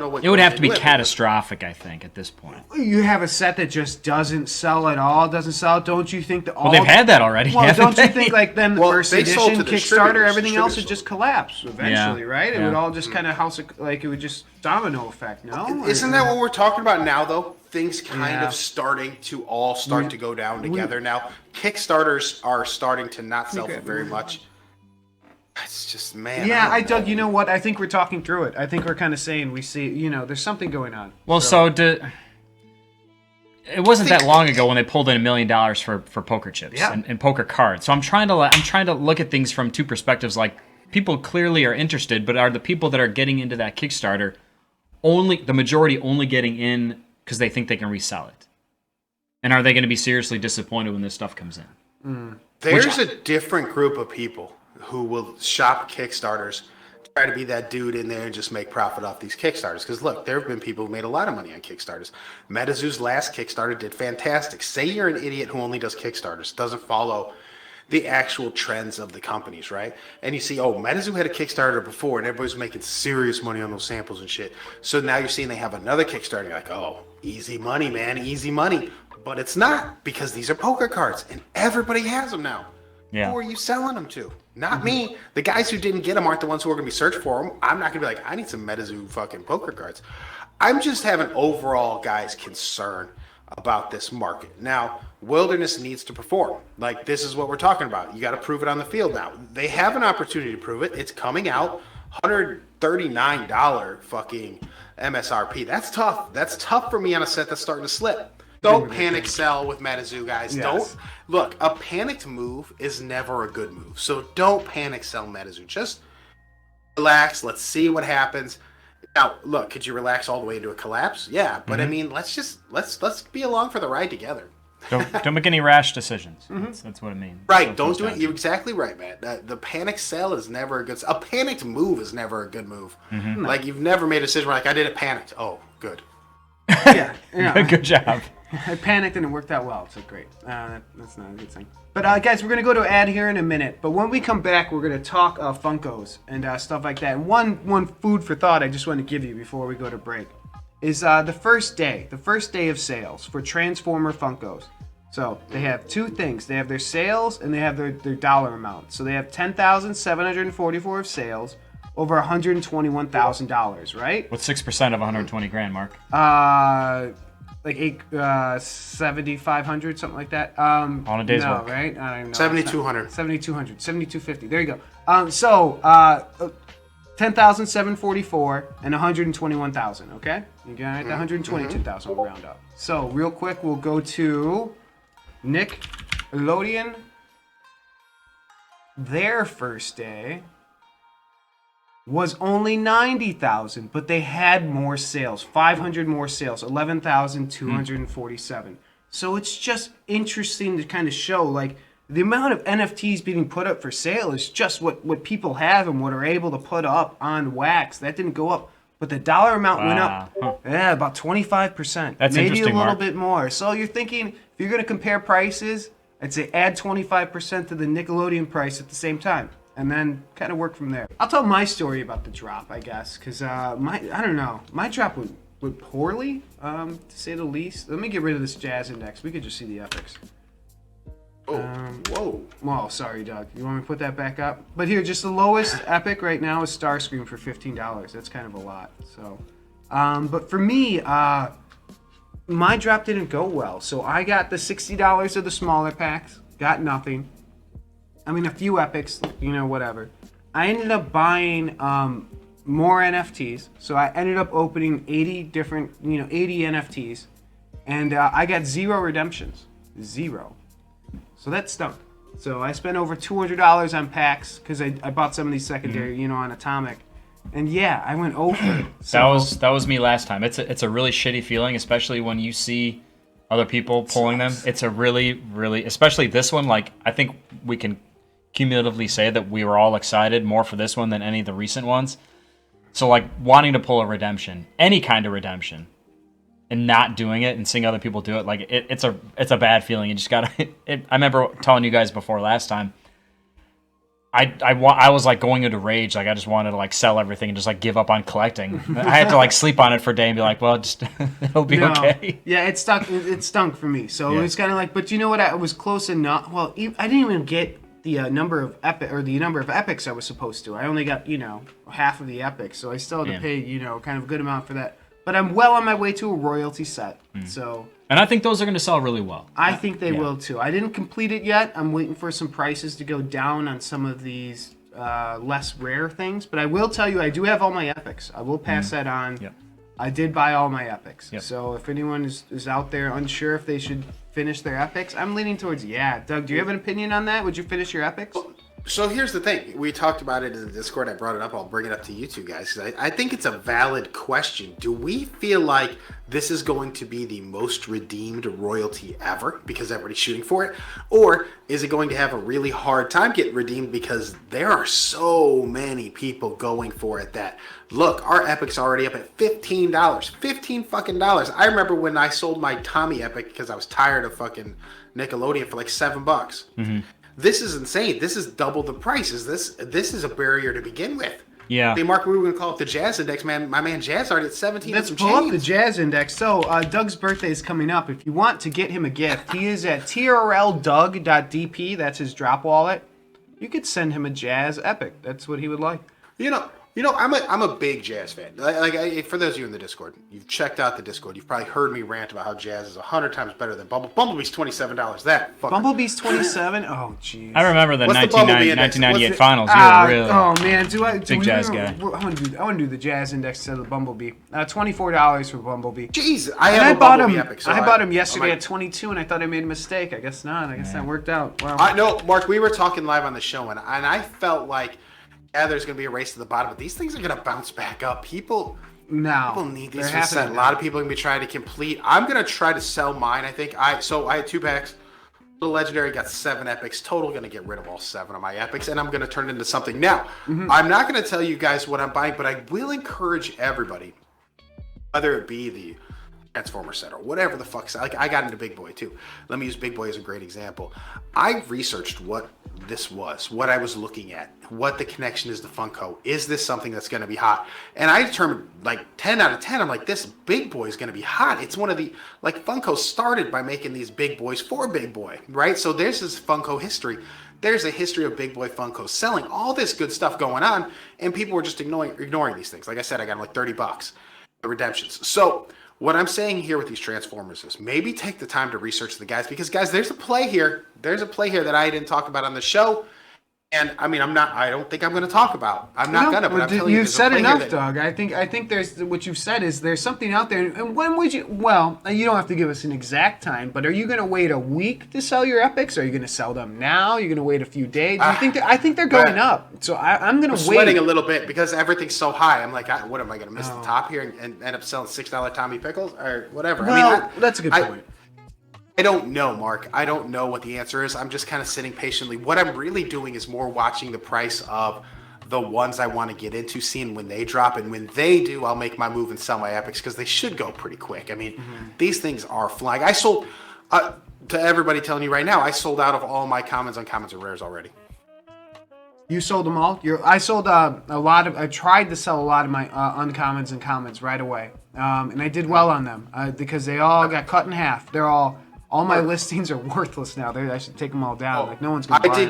what it would have to be catastrophic, I think, at this point. You have a set that just doesn't sell at all. Don't you think that all? Well, they've had that already. Well, don't you think like then the first edition Kickstarter, everything else would just collapse eventually, right? It would all just kind of it would just domino effect. No, isn't that what we're talking about now, though? Things kind of starting to to go down together now. Kickstarters are starting to not sell for very much. It's just, man. Yeah, Doug, you know what? I think we're talking through it. I think we're kind of saying we see, there's something going on. Well, it wasn't that long ago when they pulled in $1 million for poker chips and poker cards. So I'm trying to look at things from two perspectives. Like, people clearly are interested, but are the people that are getting into that Kickstarter the majority only getting in because they think they can resell it? And are they going to be seriously disappointed when this stuff comes in? There's a different group of people who will shop Kickstarters, try to be that dude in there and just make profit off these Kickstarters. Because look, there have been people who made a lot of money on Kickstarters. MetaZoo's last Kickstarter did fantastic. Say you're an idiot who only does Kickstarters, doesn't follow the actual trends of the companies, right? And you see, MetaZoo had a Kickstarter before and everybody's making serious money on those samples and shit. So now you're seeing they have another Kickstarter. You're like, easy money, man, easy money. But it's not, because these are poker cards and everybody has them now. Yeah. Who are you selling them to? Not me. The guys who didn't get them aren't the ones who are going to be searching for them. I'm not going to be like, I need some MetaZoo fucking poker cards. I'm just having overall, guys, concern about this market. Now, Wilderness needs to perform. Like, this is what we're talking about. You got to prove it on the field now. They have an opportunity to prove it. It's coming out. $139 fucking MSRP. That's tough. That's tough for me on a set that's starting to slip. Don't panic sell with MetaZoo, guys. Yes. Don't look. A panicked move is never a good move. So don't panic sell MetaZoo. Just relax. Let's see what happens. Now, look, could you relax all the way into a collapse? Yeah, but I mean, let's be along for the ride together. Don't make any rash decisions. That's what I mean. Right. Don't do it. You're exactly right, man. The panic sell is never a good. A panicked move is never a good move. Like, you've never made a decision where, like, I did it panicked. Oh, good. Yeah. Good job. I panicked and it worked out well. So great. That's not a good thing. But guys, we're gonna go to an ad here in a minute. But when we come back, we're gonna talk Funkos and stuff like that. And one food for thought I just want to give you before we go to break is the first day of sales for Transformer Funkos. So they have two things. They have their sales and they have their dollar amount. So they have 10,744 of sales, over $121,000, right? What's 6% of 120 grand, Mark? Like 7,500, something like that. On a day's work. Right? I don't even know. 7,200. 7,200, 7,250. There you go. 10,744 and 121,000. Okay, you got it. 122,000. We'll round up. So real quick, we'll go to Nickelodeon. Their first day was only 90,000, but they had more sales, 500 more sales, 11,247. So it's just interesting to kind of show, like, the amount of NFTs being put up for sale is just what people have and what are able to put up on Wax. That didn't go up, but the dollar amount went up. Yeah, about 25%. That's maybe a little Mark. bit more. So you're thinking, if you're going to compare prices, I'd say add 25% to the Nickelodeon price at the same time. And then kind of work from there. I'll tell my story about the drop, I guess, because I don't know, my drop went poorly, to say the least. Let me get rid of this Jazz Index. We could just see the epics. Whoa. Well, sorry, Doug. You want me to put that back up? But here, just the lowest epic right now is Starscream for $15. That's kind of a lot. So, but for me, my drop didn't go well. So I got the $60 of the smaller packs. Got nothing. I mean, a few epics, whatever. I ended up buying more NFTs. So I ended up opening 80 NFTs. And I got 0 redemptions. 0. So that stunk. So I spent over $200 on packs because I bought some of these secondary, on Atomic. And yeah, I went over. So That was me last time. It's a really shitty feeling, especially when you see other people pulling them. It's a really, really, especially this one. Like, I think we can cumulatively say that we were all excited more for this one than any of the recent ones. So, like, wanting to pull a redemption, any kind of redemption, and not doing it and seeing other people do it, like, it's a bad feeling. You just gotta. I remember telling you guys before last time. I was like going into rage. Like, I just wanted to like sell everything and just like give up on collecting. I had to like sleep on it for a day and be like, well, just it'll be okay. Yeah, it stunk. It stunk for me. So it was kind of like, but you know what? I was close enough. Well, I didn't even get the number of epics I was supposed to. I only got half of the epics, so I still had to pay kind of a good amount for that. But I'm well on my way to a royalty set. So. And I think those are going to sell really well. I think they will too. I didn't complete it yet. I'm waiting for some prices to go down on some of these less rare things. But I will tell you, I do have all my epics. I will pass that on. Yep. I did buy all my epics. Yep. So if anyone is out there unsure if they should finish their epics, I'm leaning towards Doug, do you have an opinion on that? Would you finish your epics? So here's the thing. We talked about it in the Discord. I brought it up. I'll bring it up to you two guys. 'Cause I think it's a valid question. Do we feel like this is going to be the most redeemed royalty ever because everybody's shooting for it? Or is it going to have a really hard time getting redeemed because there are so many people going for it that, look, our epic's already up at $15. $15 fucking dollars. I remember when I sold my Tommy epic because I was tired of fucking Nickelodeon for like $7. Mm-hmm. This is insane. This is double the price. This is a barrier to begin with. Yeah. Hey, Mark, we were going to call it the Jazz Index, man. My man Jazz already at 17. Let's pull up the Jazz Index. So, Doug's birthday is coming up. If you want to get him a gift, he is at trldoug.dp. That's his drop wallet. You could send him a Jazz Epic. That's what he would like. I'm a big Jazz fan. For those of you in the Discord, you've checked out the Discord. You've probably heard me rant about how Jazz is 100 times better than Bumblebee. Bumblebee's $27. That fucker. Bumblebee's $27. Oh, jeez. I remember the 1998 finals. You were really big Jazz guy. I want to do the Jazz Index to the Bumblebee. $24 for Bumblebee. Jeez, I bought him. Epic, I bought him yesterday at 22, and I thought I made a mistake. I guess not. I guess that worked out. Wow. No, Mark, we were talking live on the show, and I felt like. Yeah, there's going to be a race to the bottom, but these things are going to bounce back up. People need these for set. A lot of people are going to be trying to complete. I'm going to try to sell mine, I think. I had 2 packs. The Legendary got 7 epics. Total going to get rid of all 7 of my epics, and I'm going to turn it into something. Now, I'm not going to tell you guys what I'm buying, but I will encourage everybody, whether it be the Transformer set or whatever the fuck. Like, I got into Big Boy too. Let me use Big Boy as a great example. I researched what this was, what I was looking at, what the connection is to Funko. Is this something that's going to be hot? And I determined, like, 10 out of 10, I'm like, this Big Boy is going to be hot. It's one of the, like, Funko started by making these Big Boys for Big Boy, right? So there's this Funko history. There's a history of Big Boy Funko selling, all this good stuff going on, and people were just ignoring these things. Like I said, I got them like $30, the redemptions. So what I'm saying here with these Transformers is maybe take the time to research the guys, because guys, there's a play here. There's a play here that I didn't talk about on the show. And I mean, I don't think I'm going to talk about. I'm not going to, but I'm telling you, you've said enough, Doug. I think there's what you've said is there's something out there. And when would you? Well, you don't have to give us an exact time, but are you going to wait a week to sell your epics? Are you going to sell them now? You're going to wait a few days? I think they're going up. So I'm going to wait. Sweating a little bit because everything's so high. I'm like, what am I going to miss the top here and end up selling $6 Tommy Pickles or whatever? Well, I mean, that's a good point. I don't know, Mark. I don't know what the answer is. I'm just kind of sitting patiently. What I'm really doing is more watching the price of the ones I want to get into, seeing when they drop. And when they do, I'll make my move and sell my epics because they should go pretty quick. I mean, these things are flying. I sold, to everybody telling you right now, I sold out of all my commons, uncommons, and rares already. You sold them all? I sold a lot of, I tried to sell a lot of my uncommons and commons right away. And I did well on them because they all got cut in half. All my listings are worthless now. I should take them all down. Like, no one's going to buy them.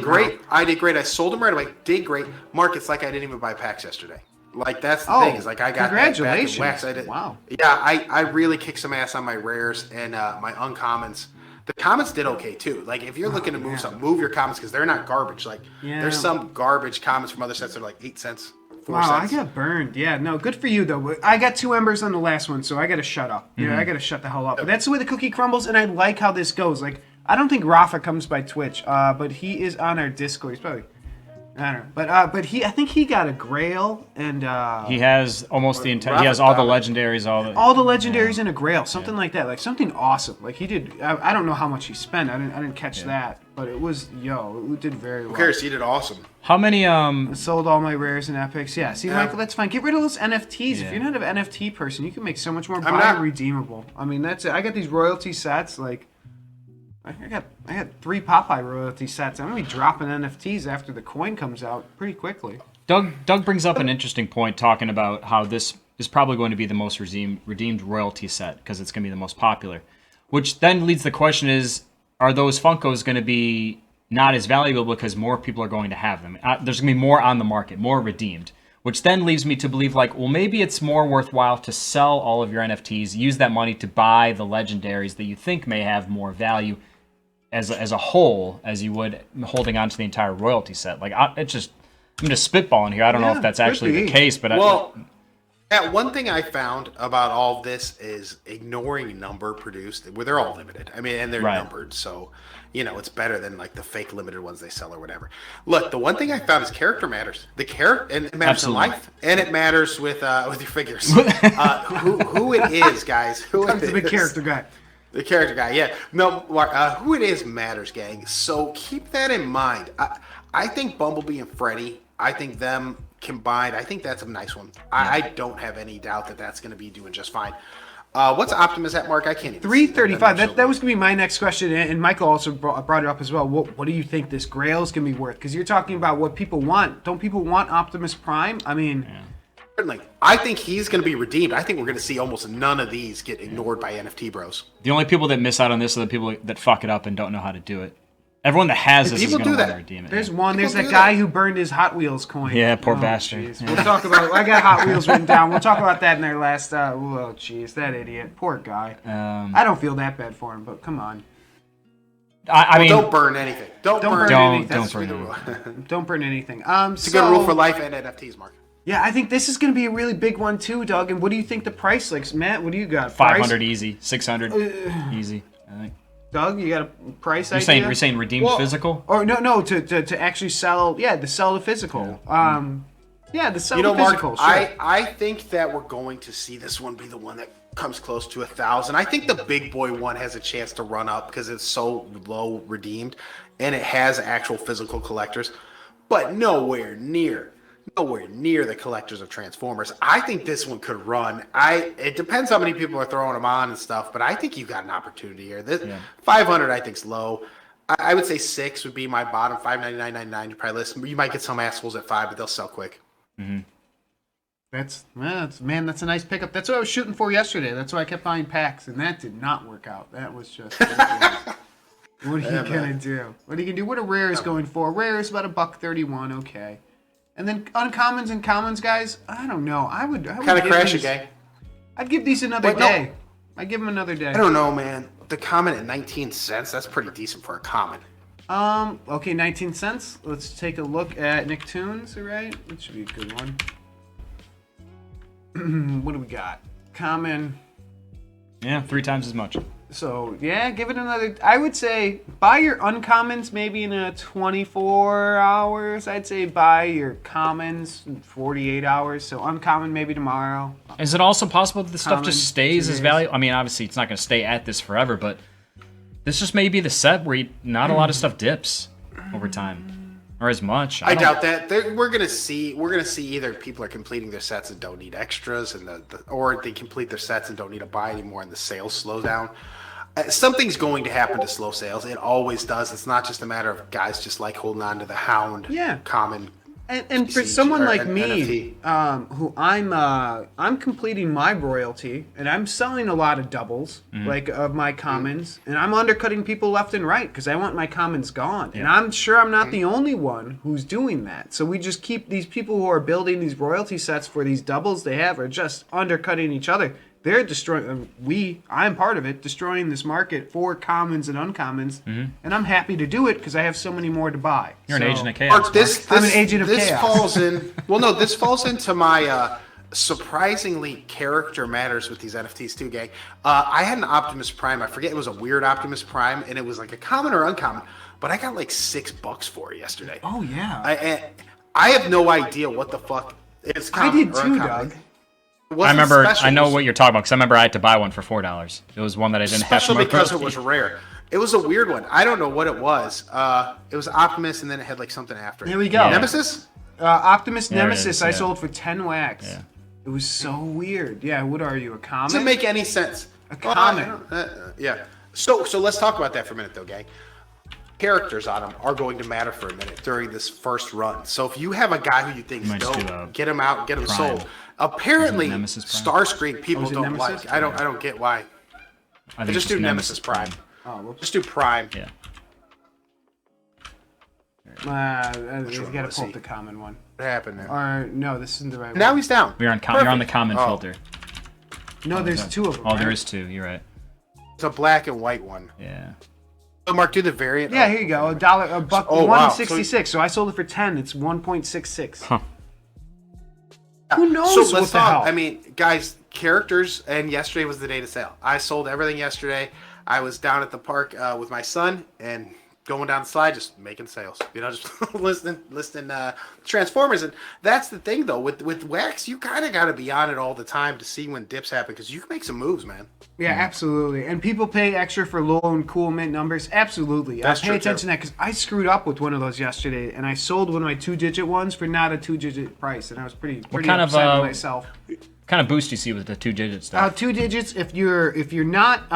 I did great. I sold them right away. Did great. Mark, it's like I didn't even buy packs yesterday. Like, that's the thing. Is like I got congratulations. That back in wax. Wow. Yeah, I really kicked some ass on my rares and my uncommons. The commons did okay, too. Like, if you're looking to move something, move your commons because they're not garbage. Like, there's some garbage commons from other sets that are like 8 cents. Wow, I got burned. Yeah, no, good for you, though. I got 2 embers on the last one, so I got to shut up. Yeah, I got to shut the hell up. But that's the way the cookie crumbles, and I like how this goes. Like, I don't think Rafa comes by Twitch, but he is on our Discord. He's probably, I don't know. But I think he got a Grail, and he has almost the entire. He has all the legendaries, all the legendaries and a Grail, something like that, like something awesome. Like he did. I don't know how much he spent. I didn't catch that, but it was it did very well. Who cares? He did awesome. How many I sold all my rares and epics. Yeah, see, Michael, that's fine. Get rid of those NFTs. If you're not an NFT person, you can make so much more redeemable. I mean, that's it. I got these royalty sets. Like, I got 3 Popeye royalty sets. I'm gonna be dropping NFTs after the coin comes out pretty quickly. Doug brings up an interesting point, talking about how this is probably going to be the most redeemed royalty set because it's going to be the most popular. Which then leads the question is, are those Funkos going to be not as valuable because more people are going to have them? There's going to be more on the market, more redeemed. Which then leaves me to believe, like, well, maybe it's more worthwhile to sell all of your NFTs, use that money to buy the legendaries that you think may have more value as a whole as you would holding on to the entire royalty set. Like, I'm just spitballing here. I don't know if that's actually the case, but one thing I found about all of this is ignoring number produced, where they're all limited. I mean, and they're numbered, so it's better than like the fake limited ones they sell or whatever. Look, the one thing I found is character matters. The character, and it matters in life, and it matters with your figures. Who it is, guys? Who it is? The big character guy. The character guy, yeah. No, who it is matters, gang. So keep that in mind. I think Bumblebee and Freddy, I think them combined, I think that's a nice one. I don't have any doubt that that's going to be doing just fine. What's Optimus at, Mark? I can't even 335. That was going to be my next question, and Michael also brought it up as well. What do you think this Grail is going to be worth? Because you're talking about what people want. Don't people want Optimus Prime? I mean... Yeah. Certainly. I think he's going to be redeemed. I think we're going to see almost none of these get ignored by NFT bros. The only people that miss out on this are the people that fuck it up and don't know how to do it. Everyone that has this is going to want to redeem it. There's that guy who burned his Hot Wheels coin. Yeah, poor bastard. Yeah. We'll talk about. I got Hot Wheels written down. We'll talk about that in their last. Oh, jeez, that idiot. Poor guy. I don't feel that bad for him, but come on. I mean, don't burn anything. Don't burn anything. Don't burn anything. It's a good rule for life and NFTs, Mark. Yeah, I think this is going to be a really big one too, Doug. And what do you think the price like? Matt, what do you got? 500 easy, 600 easy, I think. Doug, you got a price idea? You're saying redeemed physical? Or no, to actually sell, to sell the physical. To sell the physical. Mark, sure. I think that we're going to see this one be the one that comes close to 1,000. I think the big boy one has a chance to run up because it's so low redeemed and it has actual physical collectors, but nowhere near nowhere near the collectors of Transformers. I think this one could run. It depends how many people are throwing them on and stuff, but I think you got an opportunity here. This 500 I think is low. I would say 6 would be my bottom. 599.99 you probably list. You might get some assholes at 5, but they'll sell quick. Mm-hmm. That's a nice pickup. That's what I was shooting for yesterday. That's why I kept buying packs, and that did not work out. That was just what are you gonna do? What are you gonna do? What a rare is going for? Rare is about $1.31. Okay, and then uncommons and commons, guys. I don't know. I would kind of crash a gang. I'd give these another day. No. I'd give them another day. I don't know, man. The common at 19 cents. That's pretty decent for a common. Okay, 19 cents. Let's take a look at Nicktoons. All right, that should be a good one. What do we got? Common. Yeah, 3 times as much. So, yeah, give it another... I would say buy your uncommons maybe in a 24 hours. I'd say buy your commons in 48 hours. So, uncommon maybe tomorrow. Is it also possible that the stuff just stays today. as value? I mean, obviously, it's not going to stay at this forever, but this just may be the set where not a lot of stuff dips over time. Or as much. I doubt that. We're gonna see either people are completing their sets and don't need extras, and or they complete their sets and don't need to buy anymore, and the sales slow down. Something's going to happen to slow sales. It always does. It's not just a matter of guys just like holding on to the hound. Common. And for someone like me, who I'm completing my royalty, and I'm selling a lot of doubles, like of my commons, and I'm undercutting people left and right because I want my commons gone. And I'm sure I'm not the only one who's doing that. So we just keep these people who are building these royalty sets for these doubles they have are just undercutting each other. They're destroying. I'm part of it, destroying this market for commons and uncommons, and I'm happy to do it because I have so many more to buy. You're an agent of chaos. I'm an agent of chaos. This falls in. Well, no, this falls into my surprisingly character matters with these NFTs too, gang. I had an Optimus Prime. I forget it was a weird Optimus Prime, and it was like a common or uncommon, but I got like $6 for it yesterday. Oh yeah. I have no idea what the fuck it's. I did too, Doug. I remember. I know what you're talking about because I remember I had to buy one for $4. It was one that I didn't have. Especially because it was rare. It was a weird one. I don't know what it was. It was Optimus, and then it had like something after it. Here we go. Yeah. Nemesis. Optimus There it Nemesis. is, I yeah. sold for 10 wax. Yeah. It was so weird. Yeah. What are you, a comic? Doesn't make any sense. A comic. Yeah. So let's talk about that for a minute, though, gang. Characters on them are going to matter for a minute during this first run. So if you have a guy who you think is dope, get him out, get him Prime. sold. Apparently, Nemesis Prime? Starscreen people don't Nemesis? like. I don't get why. I think Just do Nemesis Prime. Oh, whoops. Just do Prime. Yeah. You gotta pull up the common one. What happened there? Or no, this isn't the right Now one. he's down. You're on the common filter. No, there's 2 of them. Oh, there right? is 2. You're right. It's a black and white one. Yeah. So Mark, do the variant. Yeah, here you go. $1, Oh, wow. $1.66. So I sold it for 10. It's 1.66. Huh. Who knows So what let's the talk. hell? I mean, guys, characters, and yesterday was the day to sale. I sold everything yesterday. I was down at the park with my son and going down the slide, just making sales. You know, just listing Transformers. And that's the thing, though. With wax, you kind of got to be on it all the time to see when dips happen because you can make some moves, man. Yeah, absolutely. And people pay extra for low and cool mint numbers. Absolutely. That's Pay true, attention to that because I screwed up with one of those yesterday, and I sold one of my 2-digit ones for not a 2-digit price, and I was pretty kind of, upset with myself. Kind of boost you see with the 2-digit stuff. 2 digits if you're not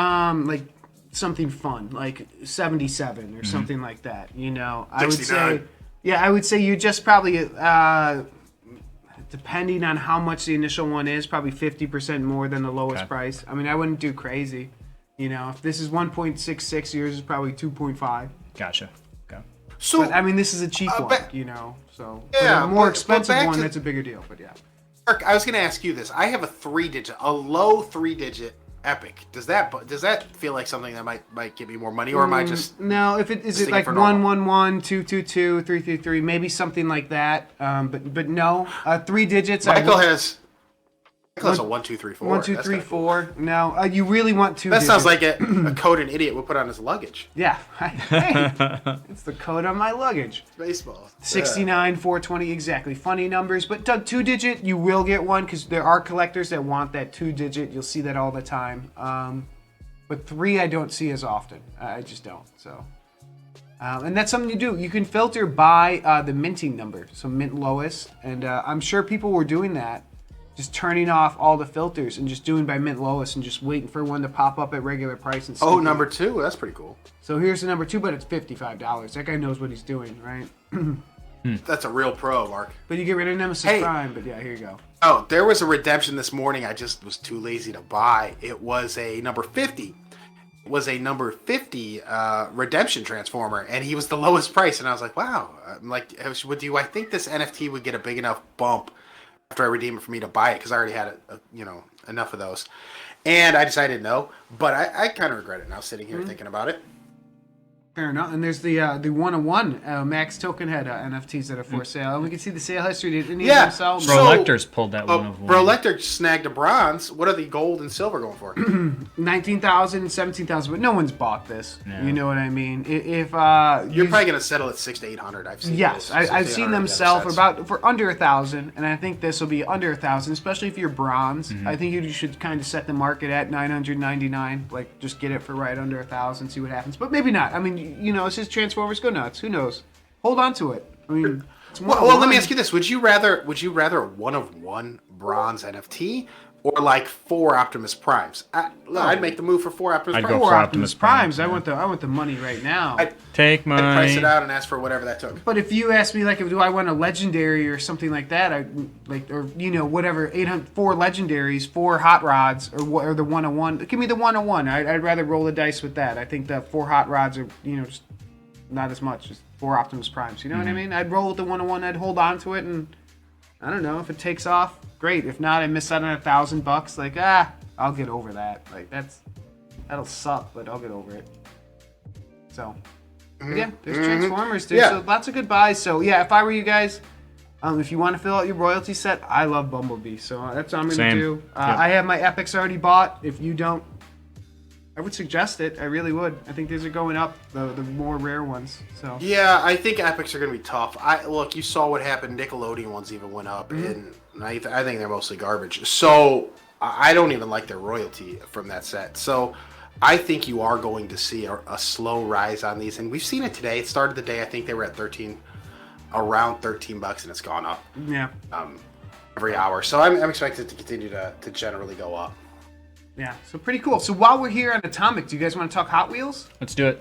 like something fun like 77 or something like that. You know, I would 69. say. Yeah, I would say you just probably. Depending on how much the initial one is, probably 50% more than the lowest price. I mean, I wouldn't do crazy. You know, if this is 1.66, yours is probably 2.5. Gotcha. Okay. So, But I mean, this is a cheap one, but- you know. So Yeah, for a more but expensive back one, to- that's a bigger deal. But yeah. Mark, I was going to ask you this. I have a low 3-digit epic. Does that feel like something that might give me more money, or am I just No, if it is it sticking like for normal? 111, 222, 333, maybe something like that. But no, 3 digits. Michael has a 1, 2, 3, 4. 1, 2, 3, 4. No, you really want 2 That digits. sounds like a code an idiot would put on his luggage. Yeah. Hey, it's the code on my luggage. Baseball. 69, 420, exactly. Funny numbers. But 2-digit, you will get one because there are collectors that want that 2-digit. You'll see that all the time. But 3, I don't see as often. I just don't. So And that's something you do. You can filter by the minting number, so mint lowest. And I'm sure people were doing that, just turning off all the filters and just doing by mint lowest and just waiting for one to pop up at regular price. And oh, number 2, that's pretty cool. So here's the number 2, but it's $55. That guy knows what he's doing, right? That's a real pro, Mark. But you get rid of Nemesis Prime. But yeah, here you go. Oh, there was a redemption this morning. I just was too lazy to buy. It was a number 50. It was a number 50 redemption transformer, and he was the lowest price. And I was like, wow. I'm like, do I think this NFT would get a big enough bump after I redeem it for me to buy it? Because I already had enough of those. And I decided no. But I kind of regret it now, sitting here thinking about it. Fair enough. And there's the 101 Max Token Head NFTs that are for sale. And we can see the sale history. Did any of them sell? Brolector's pulled that one of one. Brolector snagged a bronze. What are the gold and silver going for? 19,000, 17,000, but no one's bought this. Yeah. You know what I mean? If you're probably going to settle at 600 to 800. I've seen. Yes, I've seen them sell for under 1,000, and I think this will be under 1,000, especially if you're bronze. I think you should kind of set the market at 999. Like, just get it for right under 1,000, see what happens. But maybe not. I mean, it's just Transformers go nuts. Who knows? Hold on to it. I mean, well, let me ask you this: Would you rather a one of one bronze NFT or like 4 Optimus Primes? I'd make the move for 4 Optimus Primes. I'd go for Optimus Primes. I want the money right now. Take money. I'd price it out and ask for whatever that took. But if you ask me, like, do I want a legendary or something like that, whatever, 4 legendaries, 4 hot rods, or the 101. Give me the 101. I'd rather roll the dice with that. I think the 4 hot rods are, just not as much. Just 4 Optimus Primes. You know what I mean? I'd roll with the 101. I'd hold on to it, and I don't know if it takes off. Great. If not, I miss out on $1,000. Like, I'll get over that. Like, that'll suck, but I'll get over it. So, yeah, there's Transformers, dude. So lots of good buys. So yeah, if I were you guys, if you want to fill out your royalty set, I love Bumblebee. So that's what I'm gonna do. I have my epics already bought. If you don't, I would suggest it. I really would. I think these are going up, the more rare ones. So yeah, I think epics are gonna be tough. Look, you saw what happened. Nickelodeon ones even went up, and I think they're mostly garbage. So I don't even like their royalty from that set. So I think you are going to see a slow rise on these, and we've seen it today. It started the day, I think they were at around $13, and it's gone up. Yeah. Every hour. So I'm expected to continue to generally go up. Yeah. So pretty cool. So while we're here on Atomic, do you guys want to talk Hot Wheels? Let's do it.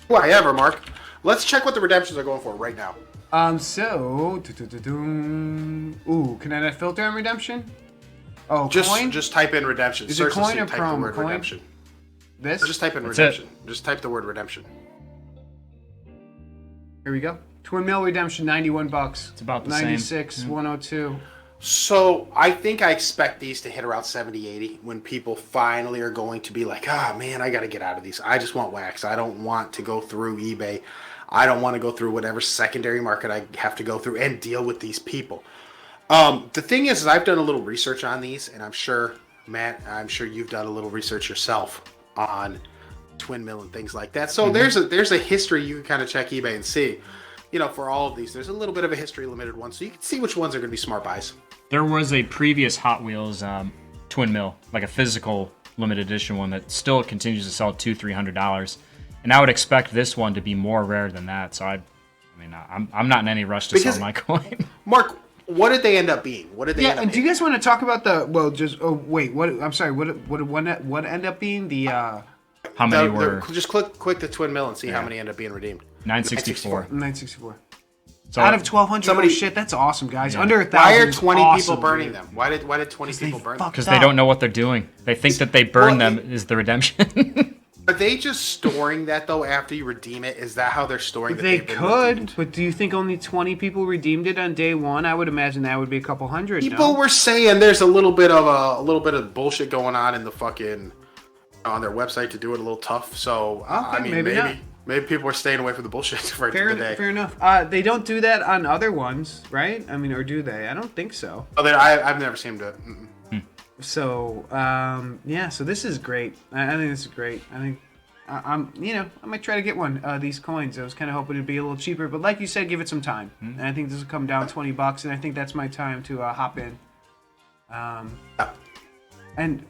Why ever, Mark? Let's check what the redemptions are going for right now. So, can I not filter on redemption? Oh, coin? Just type in redemption. Is it coin or type prom? the word Coin? redemption. This? Or just type in That's redemption. it. Just type the word redemption. Here we go. Twin Mill redemption, $91. It's about the 96, same. 102. So I think I expect these to hit around 70, 80 when people finally are going to be like, man, I got to get out of these. I just want wax. I don't want to go through eBay. I don't want to go through whatever secondary market I have to go through and deal with these people. The thing is I've done a little research on these, and I'm sure, Matt, you've done a little research yourself on Twin Mill and things like that. So there's a history. You can kind of check eBay and see. For all of these, there's a little bit of a history limited one, so you can see which ones are going to be smart buys. There was a previous Hot Wheels Twin Mill, like a physical limited edition one that still continues to sell $200-$300, and I would expect this one to be more rare than that. So I'm not in any rush to sell my coin. Mark, what did they end up being? What did they end up and do you guys want to talk about what ended up being the how many were? Just click the Twin Mill and see how many end up being redeemed. 964. 964. So out of 1,200, shit, that's awesome, guys. Under 1,000. Why are 20 awesome, people burning dude. them? Why did 20 people burn them? Because they don't know what they're doing. They think that they burn them is the redemption. Are they just storing that though after you redeem it? Is that how they're storing it? They could, but do you think only 20 people redeemed it on day one? I would imagine that would be a couple hundred. People were saying there's a little bit of bullshit going on in the fucking on their website to do it a little tough. So maybe people are staying away from the bullshit for the day. Fair enough. They don't do that on other ones, right? I mean, or do they? I don't think so. Oh, I've never seen them do it. So, so this is great. I think this is great. I think I might try to get one of these coins. I was kind of hoping it'd be a little cheaper, but like you said, give it some time. And I think this will come down $20, and I think that's my time to hop in. And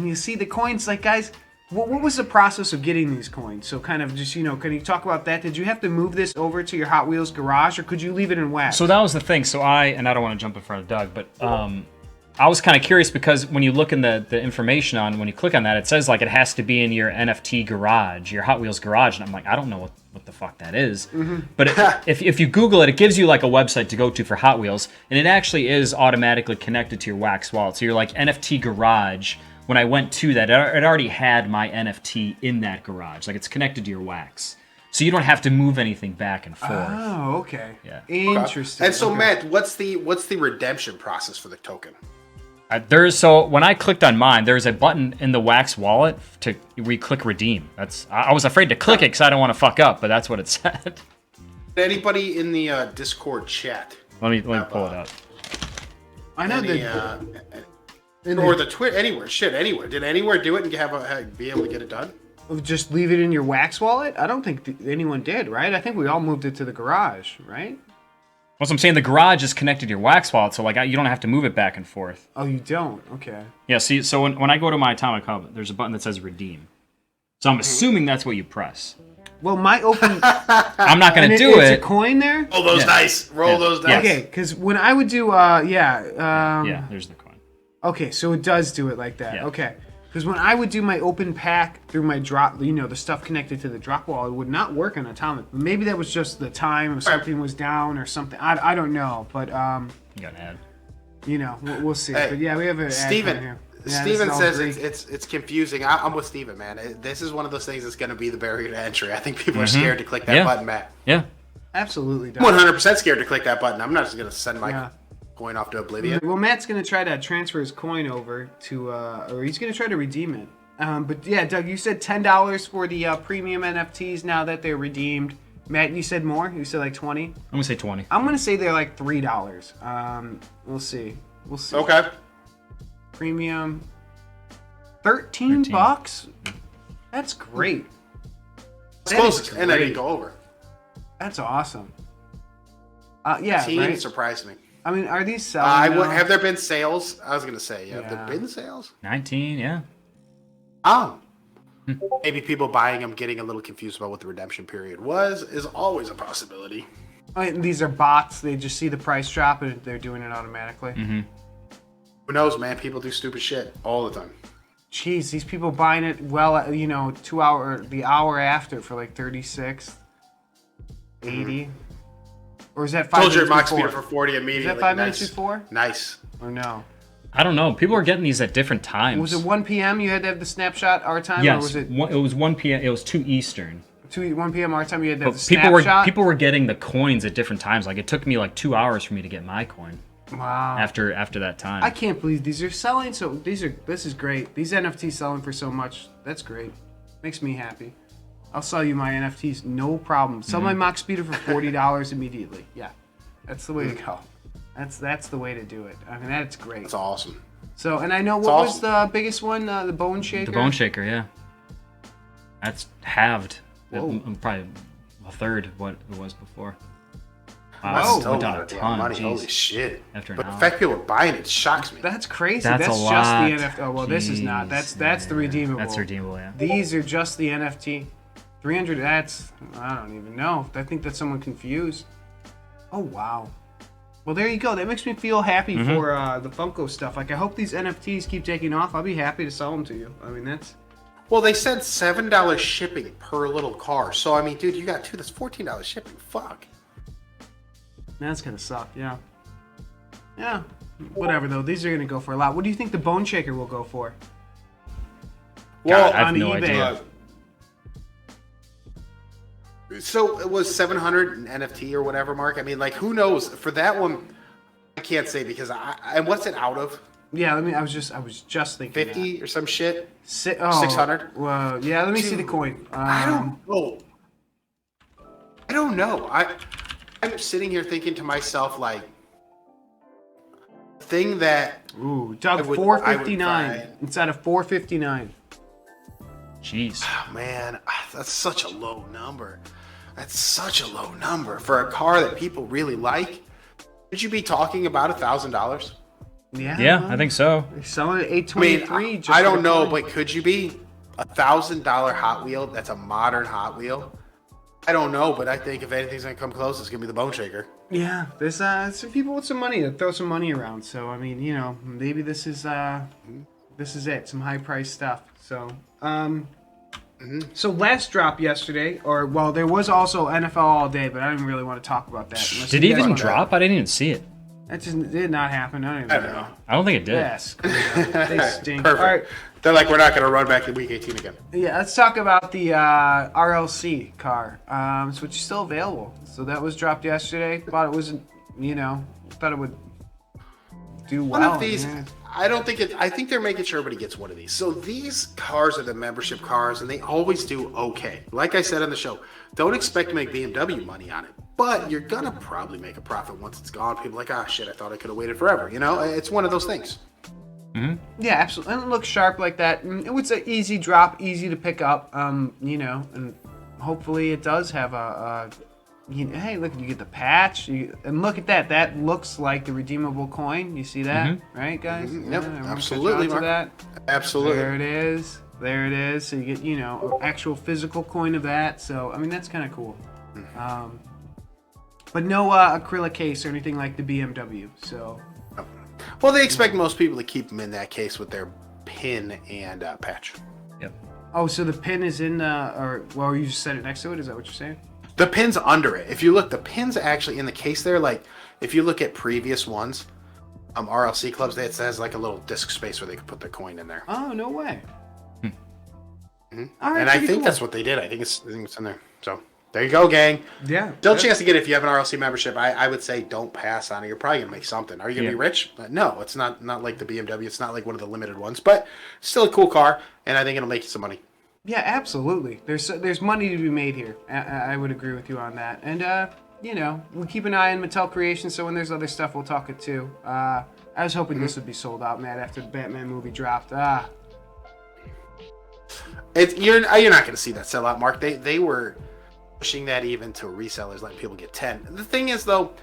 you see the coins, like, guys, What was the process of getting these coins? So kind of just, can you talk about that? Did you have to move this over to your Hot Wheels garage, or could you leave it in wax? So that was the thing. So I don't want to jump in front of Doug, but I was kind of curious because when you look in the information when you click on that, it says like it has to be in your NFT garage, your Hot Wheels garage. And I'm like, I don't know what the fuck that is. But if you Google it, it gives you like a website to go to for Hot Wheels. And it actually is automatically connected to your wax wallet. So you're like NFT garage. When I went to that, it already had my NFT in that garage. Like it's connected to your wax. So you don't have to move anything back and forth. Oh, okay. Yeah. Interesting. And so, Matt, what's the redemption process for the token? So when I clicked on mine, there's a button in the wax wallet where you click redeem. I was afraid to click it because I don't want to fuck up, but that's what it said. Anybody in the Discord chat? Let me pull it up. I know or the Twitter, anywhere. Shit, anywhere. Did anywhere do it and be able to get it done? Just leave it in your wax wallet? I don't think anyone did, right? I think we all moved it to the garage, right? Well, so I'm saying the garage is connected to your wax wallet, so like you don't have to move it back and forth. Oh, you don't? Okay. Yeah. See, so when I go to my Atomic Hub, there's a button that says redeem. So I'm assuming that's what you press. Well, my open. I'm not gonna do it. It's a coin there. Roll those dice. Roll those dice. Okay, because when I would do, yeah, there's the coin. Okay, so it does do it like that. Yeah. Okay. Because when I would do my open pack through my drop, the stuff connected to the drop wall, it would not work on Atomic. Maybe that was just the time, if something was down or something. I don't know, but you got an ad. We'll see. Hey, but yeah, we have an ad here. Yeah, Steven says it's confusing. I'm with Steven, man. This is one of those things that's going to be the barrier to entry. I think people are scared to click that button, Matt. Yeah. Absolutely. 100% scared to click that button. I'm not just going to send my coin off to oblivion. Well, Matt's going to try to transfer his coin over to, or he's going to try to redeem it. But yeah, Doug, you said $10 for the premium NFTs now that they're redeemed. Matt, you said more? You said like 20? I'm gonna say 20. I'm gonna say they're like $3. We'll see. Okay. Premium, 13 bucks. That's great. And I didn't go over. That's awesome. Yeah, 18 right? surprised me. I mean, are these selling? Have there been sales? I was gonna say, have there been sales? 19, yeah. Oh. Maybe people buying them getting a little confused about what the redemption period is always a possibility. These are bots. They just see the price drop and they're doing it automatically. Mm-hmm. Who knows, man? People do stupid shit all the time. Jeez, these people buying it the hour after for like 36, 80. Or is that 5 Told minutes your max before? speed for 40 immediately. Is that 5 minutes before? Nice. Or no? I don't know. People are getting these at different times. Was it 1 p.m. you had to have the snapshot our time? Yes. Or was it was 1 p.m. It was 2 Eastern. 1 p.m. our time you had to have the But snapshot? people were getting the coins at different times. Like it took me like 2 hours for me to get my coin. Wow. After that time. I can't believe these are selling. So this is great. These NFTs selling for so much. That's great. Makes me happy. I'll sell you my NFTs, no problem. Sell my mock speeder for $40 immediately. Yeah, that's the way to go. That's the way to do it. I mean, that's great. That's awesome. So, and I know what was the biggest one, the Bone Shaker. The Bone Shaker, yeah. That's halved. Probably a third what it was before. Wow, that's still a lot of damn money. Holy shit! But the fact people are buying it shocks me. That's crazy. That's a just lot. the NFT. Oh well, this is not. That's the redeemable. That's redeemable. Yeah. These are just the NFT. 300. That's I don't even know. I think that's someone confused. Oh wow. Well, there you go. That makes me feel happy for the Funko stuff. Like I hope these NFTs keep taking off. I'll be happy to sell them to you. I mean that's. Well, they said $7 shipping per little car. So I mean, dude, you got two. That's $14 shipping. Fuck. That's gonna suck, yeah. Yeah, whatever though. These are gonna go for a lot. What do you think the Bone Shaker will go for? Well, I have on no eBay. idea. So it was 700 in NFT or whatever, Mark. I mean, like, who knows? For that one, I can't say because and what's it out of? Yeah, I was just thinking 50 or some shit. 600. Well, yeah. Let me see the coin. I don't know. I don't know. I'm sitting here thinking to myself, like, thing that. Ooh, Doug, 459 instead of 459. Jeez. Oh, man, that's such a low number. That's such a low number for a car that people really like. Should you be talking about $1,000? Yeah. Yeah, I think so. They're selling it at $823. I don't know, but could you be? $1,000 Hot Wheel that's a modern Hot Wheel. I don't know, but I think if anything's gonna come close, it's gonna be the Bone Shaker. Yeah, there's some people with some money that throw some money around. So I mean, maybe this is it, some high price stuff. So so last drop yesterday, there was also NFL All Day, but I didn't really want to talk about that. Did it even drop? I didn't even see it. That just did not happen. I don't know. I don't think it did. Yes, they stink. Perfect. All right. They're like, we're not going to run back to week 18 again. Yeah, let's talk about the RLC car, which is still available. So that was dropped yesterday. Thought it wasn't, thought it would do well. One of these, I don't think it. I think they're making sure everybody gets one of these. So these cars are the membership cars, and they always do okay. Like I said on the show, don't expect to make BMW money on it, but you're gonna probably make a profit once it's gone. People are like, shit, I thought I could have waited forever. It's one of those things. Mm-hmm. Yeah, absolutely. And it looks sharp like that. It was an easy drop, easy to pick up. And hopefully it does have hey, look, you get the patch, and look at that. That looks like the redeemable coin. You see that, right, guys? Mm-hmm. Yep, Yeah, absolutely, Mark. that. Absolutely. There it is. There it is. So you get, an actual physical coin of that. So I mean, that's kind of cool. But no acrylic case or anything like the BMW. So. Well, they expect most people to keep them in that case with their pin and patch. Yep. Oh, so the pin is in you just set it next to it? Is that what you're saying? The pin's under it. If you look, the pin's actually in the case there. Like, if you look at previous ones, RLC clubs, it says like a little disc space where they could put their coin in there. Oh, no way. Mm-hmm. All right, and I think cool. that's what they did. I think it's in there. So there you go, gang. Yeah. Still a chance to get it if you have an RLC membership. I would say don't pass on it. You're probably gonna make something. Are you gonna be rich? No, it's not like the BMW. It's not like one of the limited ones, but still a cool car, and I think it'll make you some money. Yeah, absolutely. There's money to be made here. I would agree with you on that. And we'll keep an eye on Mattel Creations. So when there's other stuff, we'll talk it too. I was hoping this would be sold out, Matt, after the Batman movie dropped. You're not gonna see that sell out, Mark. They were pushing that even to resellers, letting people get 10. The thing is, though,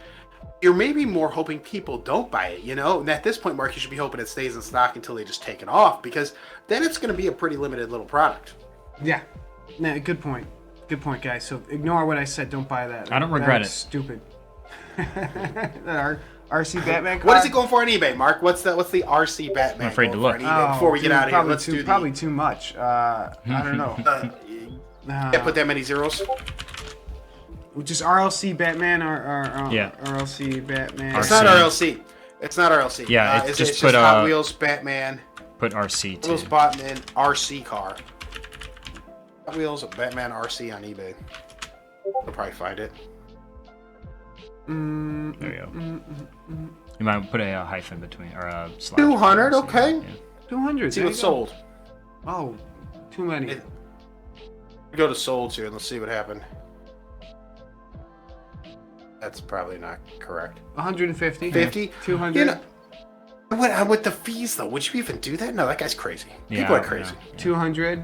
you're maybe more hoping people don't buy it, And at this point, Mark, you should be hoping it stays in stock until they just take it off, because then it's going to be a pretty limited little product. Yeah. No, good point. Good point, guys. So ignore what I said. Don't buy that. I don't regret it. Stupid. Our RC Batman car? What is it going for on eBay, Mark? What's the RC Batman? I'm afraid to look. Before we get out of here, let's do probably too much. I don't know. Can't put that many zeros. Just RLC Batman or RLC Batman. It's not RLC. It's not RLC. Yeah, it's just just put Hot Wheels Batman. Put RC too. Hot Wheels Batman RC car. Hot Wheels Batman RC on eBay. You'll probably find it. There you go. You might put a hyphen between or a slash. 200, okay. Yeah. 200. See what's sold. Oh, too many. Go to sold here and let's see what happened. That's probably not correct. 150. 50? 200. With the fees, though, would you even do that? No, that guy's crazy. Yeah, People are crazy. Yeah. 200.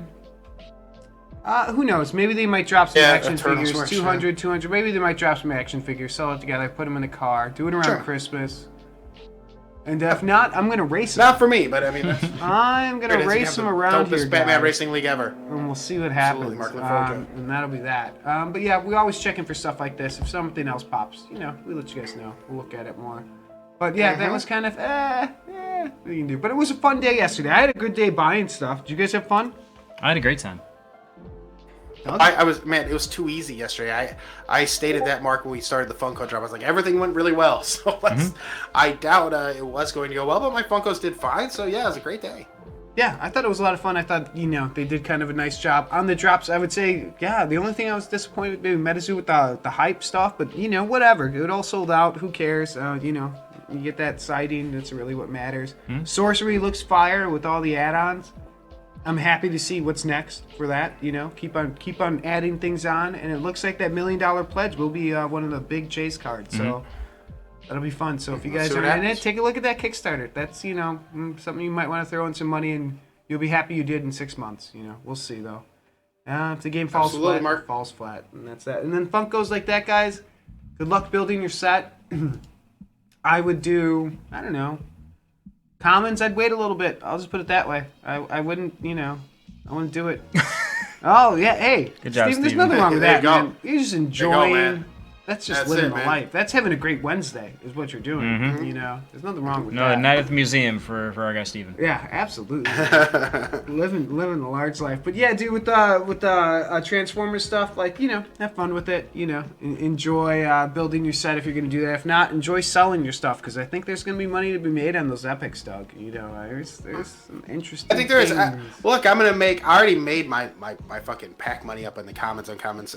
Who knows? Maybe they might drop some action figures. 200. Maybe they might drop some action figures, sell it together, put them in a car, do it around Christmas. And if not, I'm going to race them. Not for me, but I mean, that's... I'm going to race them around here, Batman guys. Racing League ever. And we'll see what happens. And that'll be that. But yeah, we're always checking for stuff like this. If something else pops, we let you guys know. We'll look at it more. But yeah, that was kind of, what you can do. But it was a fun day yesterday. I had a good day buying stuff. Did you guys have fun? I had a great time. It was too easy yesterday. I stated that, Mark, when we started the Funko drop. I was like, everything went really well. So I doubt it was going to go well, but my Funkos did fine. So yeah, it was a great day. Yeah, I thought it was a lot of fun. I thought, they did kind of a nice job. On the drops, I would say, the only thing I was disappointed with, maybe MetaZoo with the hype stuff, but, whatever. It all sold out. Who cares? You get that sighting. That's really what matters. Sorcery looks fire with all the add-ons. I'm happy to see what's next for that. Keep on adding things on, and it looks like that $1 million pledge will be one of the big chase cards. So that'll be fun. So if you guys are in it, take a look at that Kickstarter. That's something you might want to throw in some money, and you'll be happy you did in 6 months. We'll see though. If the game falls flat, Mark. falls flat, and that's that. And then Funkos like that, guys. Good luck building your set. I would do, I don't know. Commons, I'd wait a little bit. I'll just put it that way. I wouldn't, I want to do it. Oh, yeah. Hey, Good job, Steven, there's Steven. nothing wrong with There that, you go. man. You're just There you enjoying. go, man. That's just That's living it, the man. life. That's having a great Wednesday, is what you're doing. You know, there's nothing wrong with No, that. night at the museum for our guy Steven. Yeah, absolutely. living the large life. But yeah, dude, with Transformers stuff, like, you know, have fun with it. You know, enjoy building your set if you're gonna do that. If not, enjoy selling your stuff because I think there's gonna be money to be made on those epics, Doug. You know, there's some interesting. I think there is. things. Look, I already made my fucking pack money up in the comments on comments.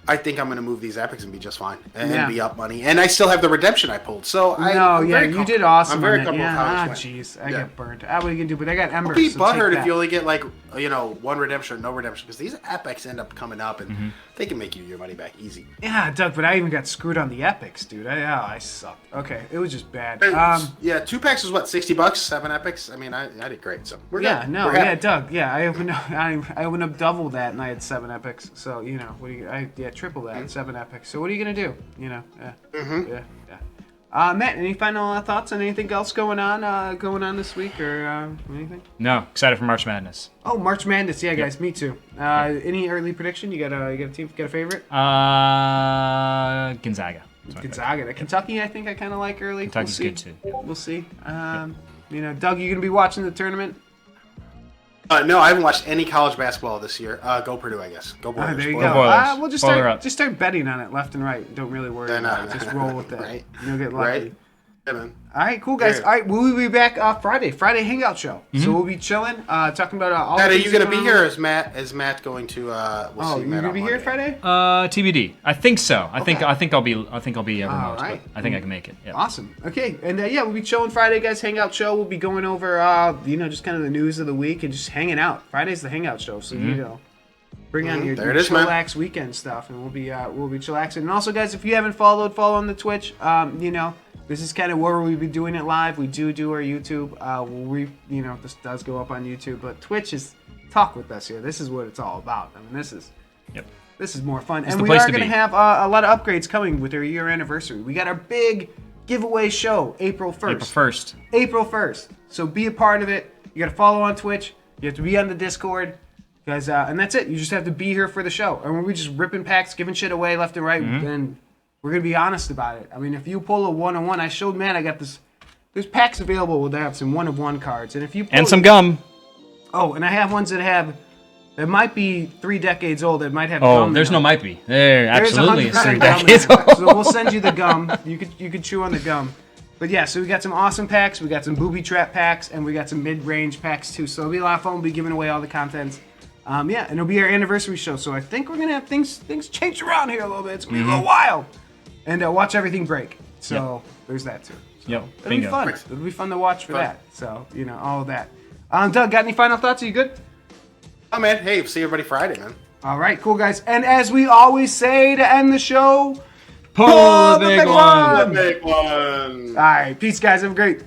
I think I'm gonna move these epics and be just fine and be up money. And I still have the redemption I pulled. So you did awesome. I'm very on it. comfortable with how Yeah, this went. jeez, I got burnt. What are you gonna do? But I got embers. Be so butthurt take if you that. only get like one redemption, no redemption, because these epics end up coming up and they can make you your money back easy. Yeah, Doug, but I even got screwed on the epics, dude. I sucked. Okay, it was just bad. Yeah, 2 packs was what, $60? 7 epics. I mean, I did great. So we're Yeah, good. no, We're happy. yeah, Doug, yeah, I opened up double that, and I had 7 epics. So you know, triple that, 7 epics. So what are you gonna do? You know, yeah. Matt, any final thoughts on anything else going on this week or anything? No, excited for March Madness. Oh, March Madness, yeah, guys, me too. Any early prediction? You got a team? Got a favorite? Gonzaga. Gonzaga. Kentucky, I think I kind of like early. Kentucky's we'll good too. We'll see. You know, Doug, you gonna be watching the tournament? No, I haven't watched any college basketball this year. Go Purdue, I guess. Go Boilers. There you Boilers. go. Boilers. We'll just Spoiler start betting on it left and right. Don't really worry about it. Just roll with it. Right. You'll get lucky. Right. Yeah, man. All right, cool guys. Yeah. All right, we'll be back Friday hangout show. So we'll be chilling, talking about all. Matt, the are you things gonna that be are here? going Is Matt going to? We'll on. see You're Matt gonna on be here Monday. Friday? TBD. I think so. I think I'll be All remote. right. But I think I can make it. Yeah. Awesome. Okay, and we'll be chilling Friday, guys. Hangout show. We'll be going over, just kind of the news of the week and just hanging out. Friday's the hangout show, so you know, bring on your There it is, man. chillax weekend stuff, and we'll be chillaxing. And also, guys, if you haven't follow on the Twitch. This is kind of where we'll be doing it live. We do our YouTube. This does go up on YouTube, but Twitch is talk with us here. This is what it's all about. I mean, this is more fun. And the we place are to going to be. have a lot of upgrades coming with our year anniversary. We got our big giveaway show April 1st. April 1st. So be a part of it. You got to follow on Twitch. You have to be on the Discord. Guys, and that's it. You just have to be here for the show. And we're just ripping packs, giving shit away left and right, then we're going to be honest about it. I mean, if you pull a 1-on-1, I showed Matt I got this. There's packs available that have some 1-of-1 cards. And if you pull And some gum. Oh, and I have ones that might be 3 decades old. That might have Oh, gum. there's in no them. might be. There absolutely is 100% 3 gum in decades there. old. So we'll send you the gum. You could chew on the gum. But yeah, so we got some awesome packs. We got some booby trap packs, and we got some mid-range packs too. So it'll be a lot of fun. We'll be giving away all the contents. And it'll be our anniversary show. So I think we're gonna have things change around here a little bit. It's gonna be a little wild. And watch everything break. So there's that too. So Yep, it'll bingo. be fun. It'll be fun to watch for that. So all of that. Doug, got any final thoughts? Are you good? Oh man, hey, see everybody Friday, man. All right, cool guys. And as we always say to end the show, Pull the big one. The big one. All right, peace, guys. Have a great.